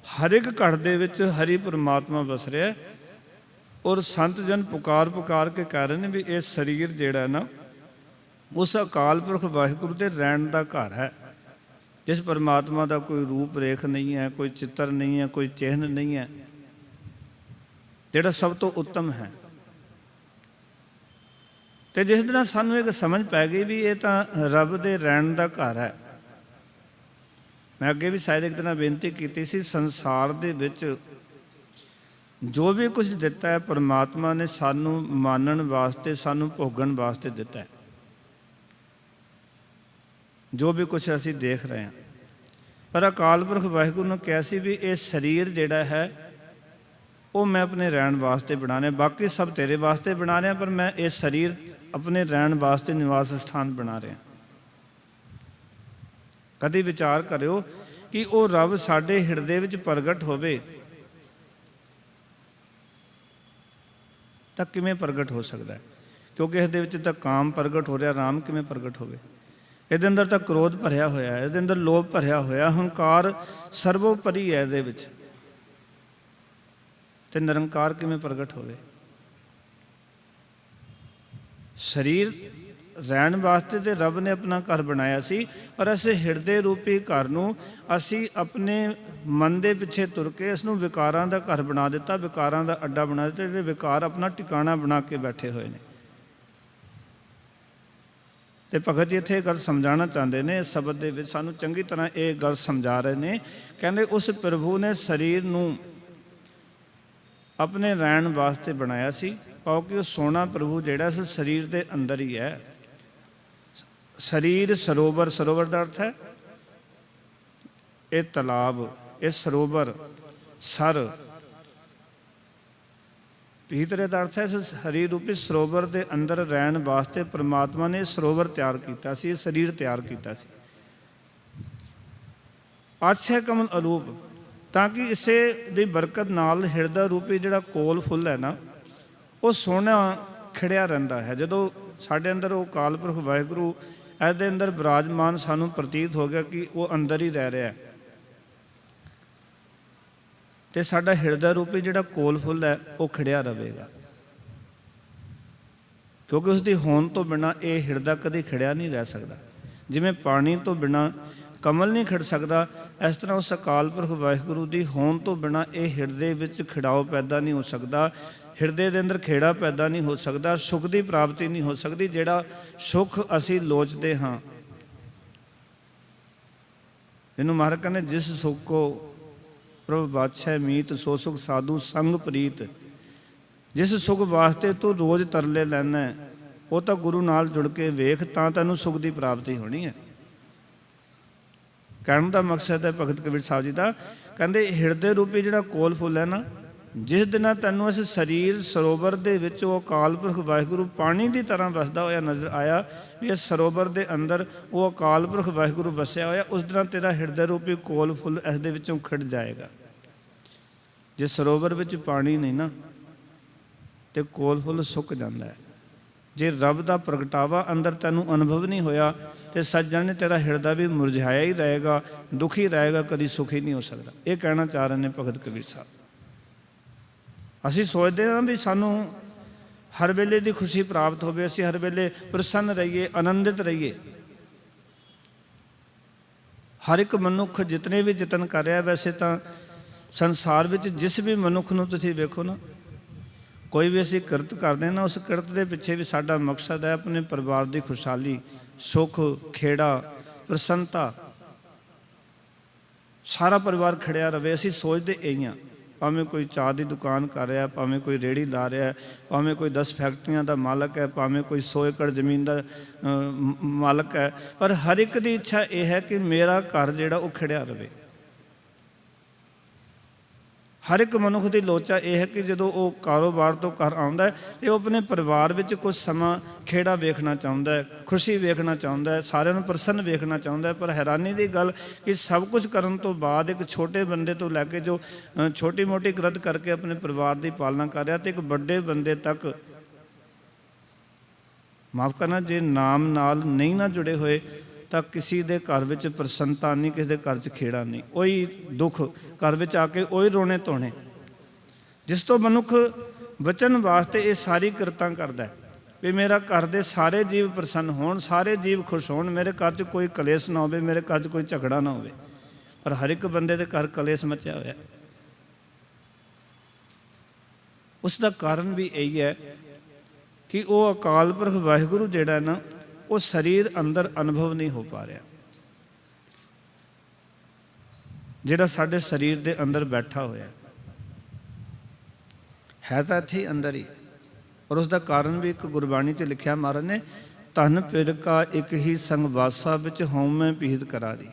ਹਰ ਇੱਕ ਘਟ ਦੇ ਵਿੱਚ ਹਰੀ ਪਰਮਾਤਮਾ ਵਸ ਰਿਹਾ, ਔਰ ਸੰਤ ਜਨ ਪੁਕਾਰ ਪੁਕਾਰ ਕੇ ਕਹਿ ਰਹੇ ਨੇ ਵੀ ਇਹ ਸਰੀਰ ਜਿਹੜਾ ਨਾ ਉਸ ਅਕਾਲ ਪੁਰਖ ਵਾਹਿਗੁਰੂ ਦੇ ਰਹਿਣ ਦਾ ਘਰ ਹੈ, ਜਿਸ ਪਰਮਾਤਮਾ ਦਾ ਕੋਈ ਰੂਪ ਰੇਖ ਨਹੀਂ ਹੈ, ਕੋਈ ਚਿੱਤਰ ਨਹੀਂ ਹੈ, ਕੋਈ ਚਿਹਨ ਨਹੀਂ ਹੈ, ਜਿਹੜਾ ਸਭ ਤੋਂ ਉੱਤਮ ਹੈ। ਤੇ ਜਿਸ ਦਿਨ ਸਾਨੂੰ ਇੱਕ ਸਮਝ ਪੈ ਗਈ ਵੀ ਇਹ ਤਾਂ ਰੱਬ ਦੇ ਰਹਿਣ ਦਾ ਘਰ ਹੈ। ਮੈਂ ਅੱਗੇ ਵੀ ਸ਼ਾਇਦ ਇੱਕ ਦਿਨ ਬੇਨਤੀ ਕੀਤੀ ਸੀ, ਸੰਸਾਰ ਦੇ ਵਿੱਚ ਜੋ ਵੀ ਕੁਝ ਦਿੱਤਾ ਹੈ ਪਰਮਾਤਮਾ ਨੇ ਸਾਨੂੰ ਮਾਨਣ ਵਾਸਤੇ, ਸਾਨੂੰ ਭੋਗਣ ਵਾਸਤੇ ਦਿੱਤਾ ਹੈ। ਜੋ ਵੀ ਕੁਝ ਅਸੀਂ ਦੇਖ ਰਹੇ ਹਾਂ, ਪਰ ਅਕਾਲ ਪੁਰਖ ਵਾਹਿਗੁਰੂ ਨੇ ਕਿਹਾ ਸੀ ਵੀ ਇਹ ਸਰੀਰ ਜਿਹੜਾ ਹੈ ਉਹ ਮੈਂ ਆਪਣੇ ਰਹਿਣ ਵਾਸਤੇ ਬਣਾਉਣਾ, ਬਾਕੀ ਸਭ ਤੇਰੇ ਵਾਸਤੇ ਬਣਾ ਰਿਹਾ, ਪਰ ਮੈਂ ਇਹ ਸਰੀਰ ਆਪਣੇ ਰਹਿਣ ਵਾਸਤੇ ਨਿਵਾਸ ਸਥਾਨ ਬਣਾ ਰਿਹਾ। ਕਦੇ ਵਿਚਾਰ ਕਰਿਓ ਕਿ ਉਹ ਰੱਬ ਸਾਡੇ ਹਿਰਦੇ ਵਿੱਚ ਪ੍ਰਗਟ ਹੋਵੇ ਤਾਂ ਕਿਵੇਂ ਪ੍ਰਗਟ ਹੋ ਸਕਦਾ ਹੈ? ਕਿਉਂਕਿ ਇਹਦੇ ਵਿੱਚ ਤਾਂ ਕਾਮ ਪ੍ਰਗਟ ਹੋ ਰਿਹਾ, ਰਾਮ ਕਿਵੇਂ ਪ੍ਰਗਟ ਹੋਵੇ? ਇਹਦੇ ਅੰਦਰ ਤਾਂ ਕ੍ਰੋਧ ਭਰਿਆ ਹੋਇਆ, ਇਹਦੇ ਅੰਦਰ ਲੋਭ ਭਰਿਆ ਹੋਇਆ, ਹੰਕਾਰ ਸਰਵੋਪਰੀ ਹੈ ਇਹਦੇ ਵਿੱਚ, ਤੇ ਨਿਰੰਕਾਰ ਕਿਵੇਂ ਪ੍ਰਗਟ ਹੋਵੇ? ਸਰੀਰ ਰਹਿਣ ਵਾਸਤੇ ਤੇ ਰੱਬ ਨੇ ਆਪਣਾ ਘਰ ਬਣਾਇਆ ਸੀ, ਪਰ ਇਸ ਹਿਰਦੇ ਰੂਪੀ ਘਰ ਨੂੰ ਅਸੀਂ ਆਪਣੇ ਮਨ ਦੇ ਪਿੱਛੇ ਤੁਰ ਕੇ ਇਸ ਨੂੰ ਵਿਕਾਰਾਂ ਦਾ ਘਰ ਬਣਾ ਦਿੱਤਾ, ਵਿਕਾਰਾਂ ਦਾ ਅੱਡਾ ਬਣਾ ਦਿੱਤਾ। ਜਿਹੜੇ ਵਿਕਾਰ ਆਪਣਾ ਟਿਕਾਣਾ ਬਣਾ ਕੇ ਬੈਠੇ ਹੋਏ ਨੇ। ਤੇ ਭਗਤ ਜੀ ਇੱਥੇ ਇਹ ਗੱਲ ਸਮਝਾਉਣਾ ਚਾਹੁੰਦੇ ਨੇ, ਇਸ ਸ਼ਬਦ ਦੇ ਵਿੱਚ ਸਾਨੂੰ ਚੰਗੀ ਤਰ੍ਹਾਂ ਇਹ ਗੱਲ ਸਮਝਾ ਰਹੇ ਨੇ। ਕਹਿੰਦੇ ਉਸ ਪ੍ਰਭੂ ਨੇ ਸਰੀਰ ਨੂੰ ਆਪਣੇ ਰਹਿਣ ਵਾਸਤੇ ਬਣਾਇਆ ਸੀ, ਕਿਉਂਕਿ ਉਹ ਸੋਹਣਾ ਪ੍ਰਭੂ ਜਿਹੜਾ ਇਸ ਸਰੀਰ ਦੇ ਅੰਦਰ ਹੀ ਹੈ। ਸਰੀਰ ਸਰੋਵਰ, ਸਰੋਵਰ ਦਾ ਅਰਥ ਹੈ ਇਹ ਤਲਾਬ, ਇਹ ਸਰੋਵਰ, ਸਰ ਭੀਤਰੇ ਦਾ ਅਰਥ ਹੈ ਇਸ ਸਰੀਰ ਰੂਪੀ ਸਰੋਵਰ ਦੇ ਅੰਦਰ ਰਹਿਣ ਵਾਸਤੇ ਪਰਮਾਤਮਾ ਨੇ ਸਰੋਵਰ ਤਿਆਰ ਕੀਤਾ ਸੀ, ਇਹ ਸਰੀਰ ਤਿਆਰ ਕੀਤਾ ਸੀ। ਆਛੈ ਕਮਲ ਅਰੂਪ, ਤਾਂ ਕਿ ਇਸੇ ਦੀ ਬਰਕਤ ਨਾਲ ਹਿਰਦਾ ਰੂਪੀ ਜਿਹੜਾ ਕੋਲ ਫੁੱਲ ਹੈ ਨਾ, ਉਹ ਸੋਹਣਾ ਖਿੜਿਆ ਰਹਿੰਦਾ ਹੈ। ਜਦੋਂ ਸਾਡੇ ਅੰਦਰ ਉਹ ਅਕਾਲ ਪੁਰਖ ਵਾਹਿਗੁਰੂ ਇਹਦੇ ਅੰਦਰ ਬਿਰਾਜਮਾਨ ਸਾਨੂੰ ਪ੍ਰਤੀਤ ਹੋ ਗਿਆ ਕਿ ਉਹ ਅੰਦਰ ਹੀ ਰਹਿ ਰਿਹਾ ਹੈ, ਤੇ ਸਾਡਾ ਹਿਰਦਾ ਰੂਪੀ ਜਿਹੜਾ ਕੋਲ ਫੁੱਲ ਹੈ ਉਹ ਖਿੜਿਆ ਰਹੇਗਾ, ਕਿਉਂਕਿ ਉਸ ਦੀ ਹੋਂਦ ਤੋਂ ਬਿਨਾਂ ਇਹ ਹਿਰਦਾ ਕਦੇ ਖਿੜਿਆ ਨਹੀਂ ਰਹਿ ਸਕਦਾ। ਜਿਵੇਂ ਪਾਣੀ ਤੋਂ ਬਿਨਾਂ ਕਮਲ ਨਹੀਂ ਖਿੜ ਸਕਦਾ, ਇਸ ਤਰ੍ਹਾਂ ਉਸ ਅਕਾਲ ਪੁਰਖ ਵਾਹਿਗੁਰੂ ਦੀ ਹੋਂਦ ਤੋਂ ਬਿਨਾਂ ਇਹ ਹਿਰਦੇ ਵਿੱਚ ਖਿੜਾਓ ਪੈਦਾ ਨਹੀਂ ਹੋ ਸਕਦਾ, ਹਿਰਦੇ ਦੇ ਅੰਦਰ ਖੇੜਾ ਪੈਦਾ ਨਹੀਂ ਹੋ ਸਕਦਾ, ਸੁੱਖ ਦੀ ਪ੍ਰਾਪਤੀ ਨਹੀਂ ਹੋ ਸਕਦੀ। ਜਿਹੜਾ ਸੁੱਖ ਅਸੀਂ ਲੋਚਦੇ ਹਾਂ, ਇਹਨੂੰ ਮਹਾਰਾਜ ਕਹਿੰਦੇ ਜਿਸ ਸੁੱਖ ਕੋ ਪ੍ਰਭ ਬਾਛੈ ਮੀਤ ਸੋ ਸੁਖ ਸਾਧੂ ਸੰਗ ਪ੍ਰੀਤ। ਜਿਸ ਸੁਖ ਵਾਸਤੇ ਤੂੰ ਰੋਜ਼ ਤਰਲੇ ਲੈਣਾ ਉਹ ਤਾਂ ਗੁਰੂ ਨਾਲ ਜੁੜ ਕੇ ਵੇਖ, ਤਾਂ ਤੈਨੂੰ ਸੁਖ ਦੀ ਪ੍ਰਾਪਤੀ ਹੋਣੀ ਹੈ। ਕਹਿਣ ਦਾ ਮਕਸਦ ਹੈ ਭਗਤ ਕਬੀਰ ਸਾਹਿਬ ਜੀ ਦਾ, ਕਹਿੰਦੇ ਹਿਰਦੇ ਰੂਪੀ ਜਿਹੜਾ ਕੋਲ ਫੁੱਲ ਹੈ ਨਾ, ਜਿਸ ਦਿਨ ਤੈਨੂੰ ਇਸ ਸਰੀਰ ਸਰੋਵਰ ਦੇ ਵਿੱਚ ਉਹ ਅਕਾਲ ਪੁਰਖ ਵਾਹਿਗੁਰੂ ਪਾਣੀ ਦੀ ਤਰ੍ਹਾਂ ਵਸਦਾ ਹੋਇਆ ਨਜ਼ਰ ਆਇਆ, ਵੀ ਇਸ ਸਰੋਵਰ ਦੇ ਅੰਦਰ ਉਹ ਅਕਾਲ ਪੁਰਖ ਵਾਹਿਗੁਰੂ ਵਸਿਆ ਹੋਇਆ, ਉਸ ਦਿਨ ਤੇਰਾ ਹਿਰਦੇ ਰੂਪੀ ਕੋਲ ਫੁੱਲ ਇਸ ਦੇ ਵਿੱਚੋਂ ਖਿੜ ਜਾਏਗਾ। ਜੇ ਸਰੋਵਰ ਵਿੱਚ ਪਾਣੀ ਨਹੀਂ ਨਾ ਤੇ ਕੋਲ ਫੁੱਲ ਸੁੱਕ ਜਾਂਦਾ ਹੈ। ਜੇ ਰੱਬ ਦਾ ਪ੍ਰਗਟਾਵਾ ਅੰਦਰ ਤੈਨੂੰ ਅਨੁਭਵ ਨਹੀਂ ਹੋਇਆ ਤੇ ਸੱਜਣ ਨੇ ਤੇਰਾ ਹਿਰਦਾ ਵੀ ਮੁਰਝਾਇਆ ਹੀ ਰਹੇਗਾ, ਦੁਖੀ ਰਹੇਗਾ, ਕਦੀ ਸੁਖੀ ਨਹੀਂ ਹੋ ਸਕਦਾ। ਇਹ ਕਹਿਣਾ ਚਾਹ ਰਹੇ ਨੇ ਭਗਤ ਕਬੀਰ ਸਾਹਿਬ। ਅਸੀਂ ਸੋਚਦੇ ਹਾਂ ਵੀ ਸਾਨੂੰ ਹਰ ਵੇਲੇ ਦੀ ਖੁਸ਼ੀ ਪ੍ਰਾਪਤ ਹੋਵੇ, ਅਸੀਂ ਹਰ ਵੇਲੇ ਪ੍ਰਸੰਨ ਰਹੀਏ, ਆਨੰਦਿਤ ਰਹੀਏ। ਹਰ ਇੱਕ ਮਨੁੱਖ ਜਿਤਨੇ ਵੀ ਯਤਨ ਕਰ ਰਿਹਾ, ਵੈਸੇ ਤਾਂ ਸੰਸਾਰ ਵਿੱਚ ਜਿਸ ਵੀ ਮਨੁੱਖ ਨੂੰ ਤੁਸੀਂ ਵੇਖੋ ਨਾ, ਕੋਈ ਵੀ ਅਸੀਂ ਕਿਰਤ ਕਰਦੇ ਨਾ, ਉਸ ਕਿਰਤ ਦੇ ਪਿੱਛੇ ਵੀ ਸਾਡਾ ਮਕਸਦ ਹੈ ਆਪਣੇ ਪਰਿਵਾਰ ਦੀ ਖੁਸ਼ਹਾਲੀ, ਸੁੱਖ, ਖੇੜਾ, ਪ੍ਰਸੰਨਤਾ, ਸਾਰਾ ਪਰਿਵਾਰ ਖੜਿਆ ਰਵੇ। ਅਸੀਂ ਸੋਚਦੇ ਇਹੀ ਹਾਂ। ਭਾਵੇਂ ਕੋਈ ਚਾਹ ਦੀ ਦੁਕਾਨ ਕਰ ਰਿਹਾ, ਭਾਵੇਂ ਕੋਈ ਰੇਹੜੀ ਲਾ ਰਿਹਾ, ਭਾਵੇਂ ਕੋਈ 10 ਫੈਕਟਰੀਆਂ ਦਾ ਮਾਲਕ ਹੈ, ਭਾਵੇਂ ਕੋਈ 100 ਏਕੜ ਜ਼ਮੀਨ ਦਾ ਮਾਲਕ ਹੈ, ਪਰ ਹਰ ਇੱਕ ਦੀ ਇੱਛਾ ਇਹ ਹੈ ਕਿ ਮੇਰਾ ਘਰ ਜਿਹੜਾ ਉਹ ਖਿੜਿਆ ਰਵੇ। ਹਰ ਇੱਕ ਮਨੁੱਖ ਦੀ ਲੋਚਾ ਇਹ ਹੈ ਕਿ ਜਦੋਂ ਉਹ ਕਾਰੋਬਾਰ ਤੋਂ ਘਰ ਆਉਂਦਾ ਤੇ ਉਹ ਆਪਣੇ ਪਰਿਵਾਰ ਵਿੱਚ ਕੁਝ ਸਮਾਂ ਖੇੜਾ ਵੇਖਣਾ ਚਾਹੁੰਦਾ ਹੈ, ਖੁਸ਼ੀ ਵੇਖਣਾ ਚਾਹੁੰਦਾ ਹੈ, ਸਾਰਿਆਂ ਨੂੰ ਪ੍ਰਸੰਨ ਵੇਖਣਾ ਚਾਹੁੰਦਾ ਹੈ। ਪਰ ਹੈਰਾਨੀ ਦੀ ਗੱਲ ਕਿ ਸਭ ਕੁਝ ਕਰਨ ਤੋਂ ਬਾਅਦ ਇੱਕ ਛੋਟੇ ਬੰਦੇ ਤੋਂ ਲੈ ਕੇ ਜੋ ਛੋਟੀ ਮੋਟੀ ਕਿਰਤ ਕਰਕੇ ਆਪਣੇ ਪਰਿਵਾਰ ਦੀ ਪਾਲਣਾ ਕਰ ਰਿਹਾ, ਤੇ ਇੱਕ ਵੱਡੇ ਬੰਦੇ ਤੱਕ, ਮਾਫ ਕਰਨਾ, ਜੇ ਨਾਮ ਨਾਲ ਨਹੀਂ ਨਾ ਜੁੜੇ ਹੋਏ ਤਾਂ ਕਿਸੇ ਦੇ ਘਰ ਵਿੱਚ ਪ੍ਰਸੰਨਤਾ ਨਹੀਂ, ਕਿਸੇ ਦੇ ਘਰ 'ਚ ਖੇੜਾ ਨਹੀਂ, ਉਹੀ ਦੁੱਖ ਘਰ ਵਿੱਚ ਆ ਕੇ ਉਹੀ ਰੋਣੇ ਧੋਣੇ। ਜਿਸ ਤੋਂ ਮਨੁੱਖ ਬਚਣ ਵਾਸਤੇ ਇਹ ਸਾਰੀ ਕਿਰਤਾਂ ਕਰਦਾ ਵੀ ਮੇਰਾ ਘਰ ਦੇ ਸਾਰੇ ਜੀਵ ਪ੍ਰਸੰਨ ਹੋਣ, ਸਾਰੇ ਜੀਵ ਖੁਸ਼ ਹੋਣ, ਮੇਰੇ ਘਰ 'ਚ ਕੋਈ ਕਲੇਸ਼ ਨਾ ਹੋਵੇ, ਮੇਰੇ ਘਰ 'ਚ ਕੋਈ ਝਗੜਾ ਨਾ ਹੋਵੇ। ਪਰ ਹਰ ਇੱਕ ਬੰਦੇ ਦੇ ਘਰ ਕਲੇਸ਼ ਮਚਿਆ ਹੋਇਆ। ਉਸ ਦਾ ਕਾਰਨ ਵੀ ਇਹੀ ਹੈ ਕਿ ਉਹ ਅਕਾਲ ਪੁਰਖ ਵਾਹਿਗੁਰੂ ਜਿਹੜਾ ਨਾ, ਉਹ ਸਰੀਰ ਅੰਦਰ ਅਨੁਭਵ ਨਹੀਂ ਹੋ ਪਾ ਰਿਹਾ, ਜਿਹੜਾ ਸਾਡੇ ਸਰੀਰ ਦੇ ਅੰਦਰ ਬੈਠਾ ਹੋਇਆ ਹੈ ਤਾਂ ਇੱਥੇ ਅੰਦਰ ਹੀ। ਔਰ ਉਸ ਦਾ ਕਾਰਨ ਵੀ ਇੱਕ ਗੁਰਬਾਣੀ 'ਚ ਲਿਖਿਆ ਮਹਾਰਾਜ ਨੇ, ਧਨ ਪਿਰ ਕਾ ਇੱਕ ਹੀ ਸੰਗ ਵਾਸਾ ਵਿੱਚ ਹਉਮੈ ਪੀਤ ਕਰਾਰੀ।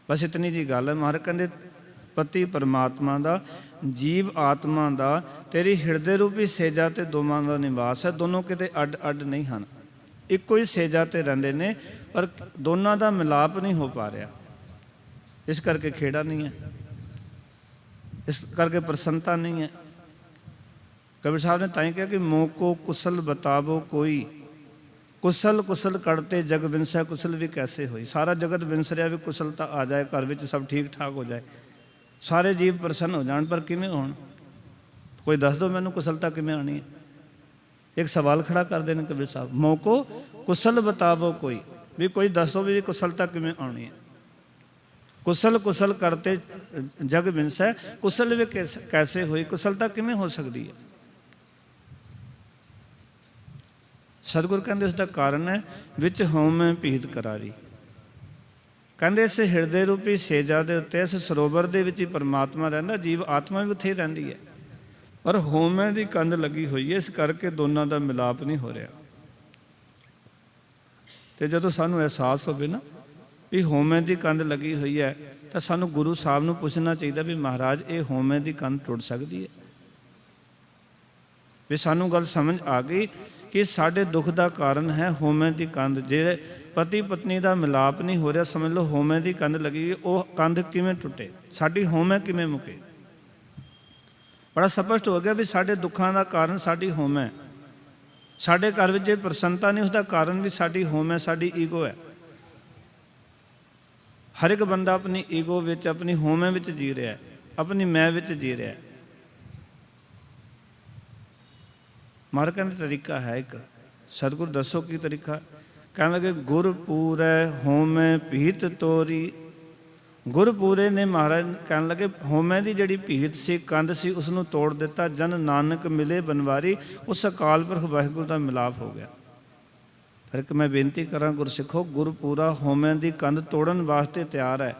ਬਸ ਇਤਨੀ ਜੀ ਗੱਲ ਹੈ। ਮਹਾਰਾਜ ਕਹਿੰਦੇ ਪਤੀ ਪਰਮਾਤਮਾ ਦਾ, ਜੀਵ ਆਤਮਾ ਦਾ, ਤੇਰੀ ਹਿਰਦੇ ਰੂਪੀ ਸੇਜਾ ਤੇ ਦੋਵਾਂ ਦਾ ਨਿਵਾਸ ਹੈ। ਦੋਨੋਂ ਕਿਤੇ ਅੱਡ ਅੱਡ ਨਹੀਂ ਹਨ, ਇੱਕੋ ਹੀ ਸੇਜਾ ਤੇ ਰਹਿੰਦੇ ਨੇ, ਪਰ ਦੋਨਾਂ ਦਾ ਮਿਲਾਪ ਨਹੀਂ ਹੋ ਪਾ ਰਿਹਾ। ਇਸ ਕਰਕੇ ਖੇੜਾ ਨਹੀਂ ਹੈ, ਇਸ ਕਰਕੇ ਪ੍ਰਸੰਨਤਾ ਨਹੀਂ ਹੈ। ਕਬੀਰ ਸਾਹਿਬ ਨੇ ਤਾਂ ਹੀ ਕਿਹਾ ਕਿ ਮੋਹ ਕੋ ਕੁਸਲ ਬਤਾਵੋ ਕੋਈ, ਕੁਸਲ ਕੁਸਲ ਕਰਤੇ ਜਗ ਵਿੰਸੈ ਕੁਸਲ ਵੀ ਕੈਸੇ ਹੋਈ। ਸਾਰਾ ਜਗਤ ਵਿੰਸ ਰਿਹਾ, ਵੀ ਕੁਸਲਤਾ ਆ ਜਾਏ, ਘਰ ਵਿੱਚ ਸਭ ਠੀਕ ਠਾਕ ਹੋ ਜਾਏ, ਸਾਰੇ ਜੀਵ ਪ੍ਰਸੰਨ ਹੋ ਜਾਣ, ਪਰ ਕਿਵੇਂ ਹੋਣ? ਕੋਈ ਦੱਸ ਦਿਓ ਮੈਨੂੰ, ਕੁਸਲਤਾ ਕਿਵੇਂ ਆਉਣੀ ਹੈ? ਇੱਕ ਸਵਾਲ ਖੜਾ ਕਰਦੇ ਨੇ ਕਬੀਰ ਸਾਹਿਬ, ਮੋਹ ਕੋ ਕੁਸਲ ਬਤਾਵੋ ਕੋਈ, ਵੀ ਕੋਈ ਦੱਸੋ ਵੀ ਕੁਸਲਤਾ ਕਿਵੇਂ ਆਉਣੀ ਹੈ? ਕੁਸਲ ਕੁਸਲ ਕਰਤੇ ਜਗ ਵਿੰਸੈ ਕੁਸਲ ਵੀ ਕੈਸੇ ਹੋਈ, ਕੁਸਲਤਾ ਕਿਵੇਂ ਹੋ ਸਕਦੀ ਹੈ? ਸਤਿਗੁਰ ਕਹਿੰਦੇ ਉਸ ਦਾ ਕਾਰਨ ਹੈ ਵਿੱਚ ਹਉਮੈ ਭੀਤ ਕਰਾਰੀ। ਕਹਿੰਦੇ ਇਸ ਹਿਰਦੇ ਰੂਪੀ ਸੇਜਾ ਦੇ ਉੱਤੇ, ਇਸ ਸਰੋਵਰ ਦੇ ਵਿੱਚ ਹੀ ਪਰਮਾਤਮਾ ਰਹਿੰਦਾ, ਜੀਵ ਆਤਮਾ ਵੀ ਉੱਥੇ ਹੀ ਰਹਿੰਦੀ ਹੈ, ਪਰ ਹਉਮੈ ਦੀ ਕੰਧ ਲੱਗੀ ਹੋਈ ਹੈ, ਇਸ ਕਰਕੇ ਦੋਨਾਂ ਦਾ ਮਿਲਾਪ ਨਹੀਂ ਹੋ ਰਿਹਾ। ਤੇ ਜਦੋਂ ਸਾਨੂੰ ਅਹਿਸਾਸ ਹੋਵੇ ਨਾ ਵੀ ਹਉਮੈ ਦੀ ਕੰਧ ਲੱਗੀ ਹੋਈ ਹੈ, ਤਾਂ ਸਾਨੂੰ ਗੁਰੂ ਸਾਹਿਬ ਨੂੰ ਪੁੱਛਣਾ ਚਾਹੀਦਾ ਵੀ ਮਹਾਰਾਜ ਇਹ ਹਉਮੈ ਦੀ ਕੰਧ ਟੁੱਟ ਸਕਦੀ ਹੈ? ਵੀ ਸਾਨੂੰ ਗੱਲ ਸਮਝ ਆ ਗਈ ਕਿ ਸਾਡੇ ਦੁੱਖ ਦਾ ਕਾਰਨ ਹੈ ਹਉਮੈ ਦੀ ਕੰਧ। ਜੇ ਪਤੀ ਪਤਨੀ ਦਾ ਮਿਲਾਪ ਨਹੀਂ ਹੋ ਰਿਹਾ, ਸਮਝ ਲਓ ਹਉਮੈ ਦੀ ਕੰਧ ਲੱਗੀ। ਉਹ ਕੰਧ ਕਿਵੇਂ ਟੁੱਟੇ? ਸਾਡੀ ਹਉਮੈ ਕਿਵੇਂ ਮੁਕੇ? ਬੜਾ ਸਪਸ਼ਟ ਹੋ ਗਿਆ ਵੀ ਸਾਡੇ ਦੁੱਖਾਂ ਦਾ ਕਾਰਨ ਸਾਡੀ ਹਉਮੈ। ਸਾਡੇ ਘਰ ਵਿੱਚ ਜੇ ਪ੍ਰਸੰਨਤਾ ਨਹੀਂ, ਉਸਦਾ ਕਾਰਨ ਵੀ ਸਾਡੀ ਹਉਮੈ, ਸਾਡੀ ਈਗੋ ਹੈ। ਹਰ ਇੱਕ ਬੰਦਾ ਆਪਣੀ ਈਗੋ ਵਿੱਚ, ਆਪਣੀ ਹਉਮੈ ਵਿੱਚ ਜੀ ਰਿਹਾ ਹੈ। अपनी मैं विच जी रहा। महाराज कहने तरीका है एक, सतगुरु दसो की तरीका। कहने लगे गुर पूरै होमै भीत तोरी। गुरपूरे ने महाराज कहने लगे होमे की जिहड़ी भीत सी कंध सी उसनूं तोड़ दिता। जन नानक मिले बनवारी। उस अकाल पुरख वाहिगुरू का मिलाप हो गया। फिर एक मैं बेनती करा गुरसिखो, गुरपूरा होमे की कंध तोड़न वास्ते तैयार है,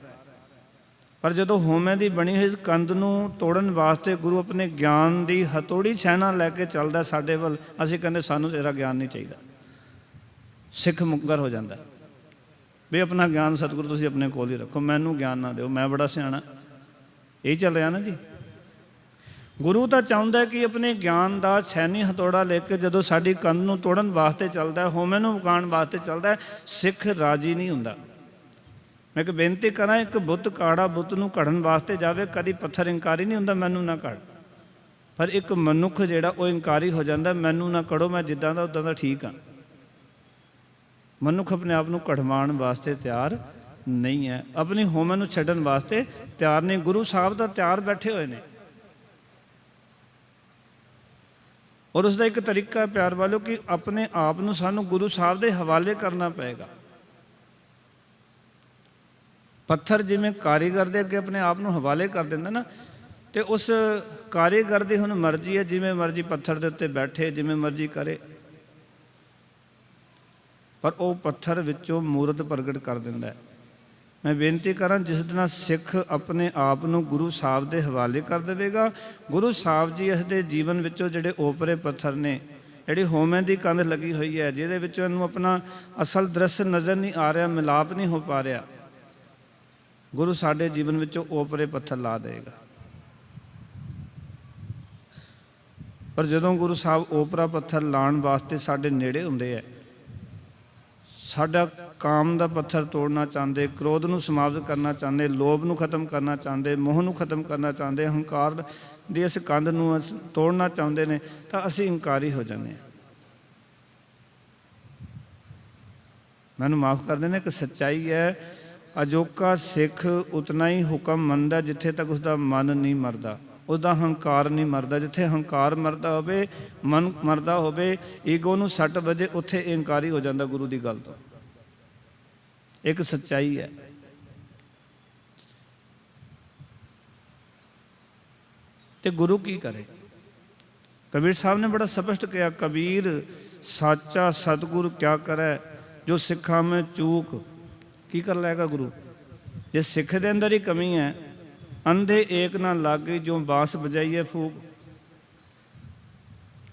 पर जदों होमे की बनी हुई कंध नूं तोड़न वास्ते गुरु अपने ज्ञान की हथौड़ी छैना लैके चलदा साडे वल, असीं कहंदे सानूं तेरा ज्ञान नहीं चाहिए। सिख मुकर हो जाता भी अपना ज्ञान सतगुरु तुसीं अपने कोल ही रखो, मैनू ज्ञान ना दिओ, मैं बड़ा सियाणा। यही चल रहा ना जी। गुरु तो चाहुंदा कि अपने ज्ञान का छैनी हथौड़ा लेके जदों साडी कंध नूं तोड़न वास्ते चलदा है, होमे नूं मुकाउण वास्ते चलदा है, सिख राजी नहीं हुंदा। मैं एक बेनती करा, एक बुत काड़ा बुत नूं घड़न वास्ते जावे, कदी पत्थर इंकारी नहीं हुंदा मैनू ना घड़। पर एक मनुख जिहड़ा वो इंकारी हो जाता, मैनू ना कड़ो, मैं जिद्दां दा उदां दा ठीक हाँ। मनुख अपने आप को कढ़वाण वास्ते तैयार नहीं है, अपनी होमे नूं छड्डण वास्ते तैयार नहीं। गुरु साहब तो तैयार बैठे हुए हैं। और उसका एक तरीका है प्यार वालों कि अपने आप नूं सानूं गुरु साहब के हवाले करना पएगा। पत्थर जिवें कारीगर दे अगे अपने आप नूं हवाले कर दिंदा ना, तो उस कारीगर दी हुण मर्जी है, जिवें मर्जी पत्थर दे उत्ते बैठे, जिवें मर्जी करे, पर वह पत्थर विचों मूरत प्रगट कर दिंदा है। मैं बेनती करा, जिस दिन सिख अपने आप को गुरु साहब के हवाले कर देगा, गुरु साहब जी इसके जीवन विचों जिहड़े ओपरे पत्थर ने, जिहड़ी होमे की कंध लगी हुई है, जिहदे विचों इहनूं अपना असल दृश्य नज़र नहीं आ रहा, मिलाप नहीं हो पा रहा, गुरु साडे जीवन विचों ओपरे पत्थर ला देगा। पर जदों गुरु साहब ओपरा पत्थर लाण वास्ते साडे नेड़े हुंदे है, साडा काम का पत्थर तोड़ना चाहते, क्रोध नूं समाप्त करना चाहते, लोभ नूं खत्म करना चाहते, मोह नूं खत्म करना चाहते, हंकार की इस कंध नूं तोड़ना चाहते हैं, तो असीं इंकारी हो जाते हैं। मैनूं माफ़ कर देना, एक सच्चाई है, अजोका सिख उतना ही हुक्म मनदा जिथे तक उसका मन नहीं मरदा, उसका हंकार नहीं मरदा। जिथे हंकार मरदा होवे, मन मरदा होवे, ईगो नूं सट वजे, उत्थे इंकारी हो जाता गुरु की गल तो। एक सच्चाई है। ते गुरु की करे? कबीर साहब ने बड़ा स्पष्ट कहा, कबीर साचा सतगुरु क्या करे, जो सिखा में चूक की कर लेगा गुरु। जे सिख दे अंदर ही कमी है, अंधे एक ना लागे जो बांस बजाइए फूक।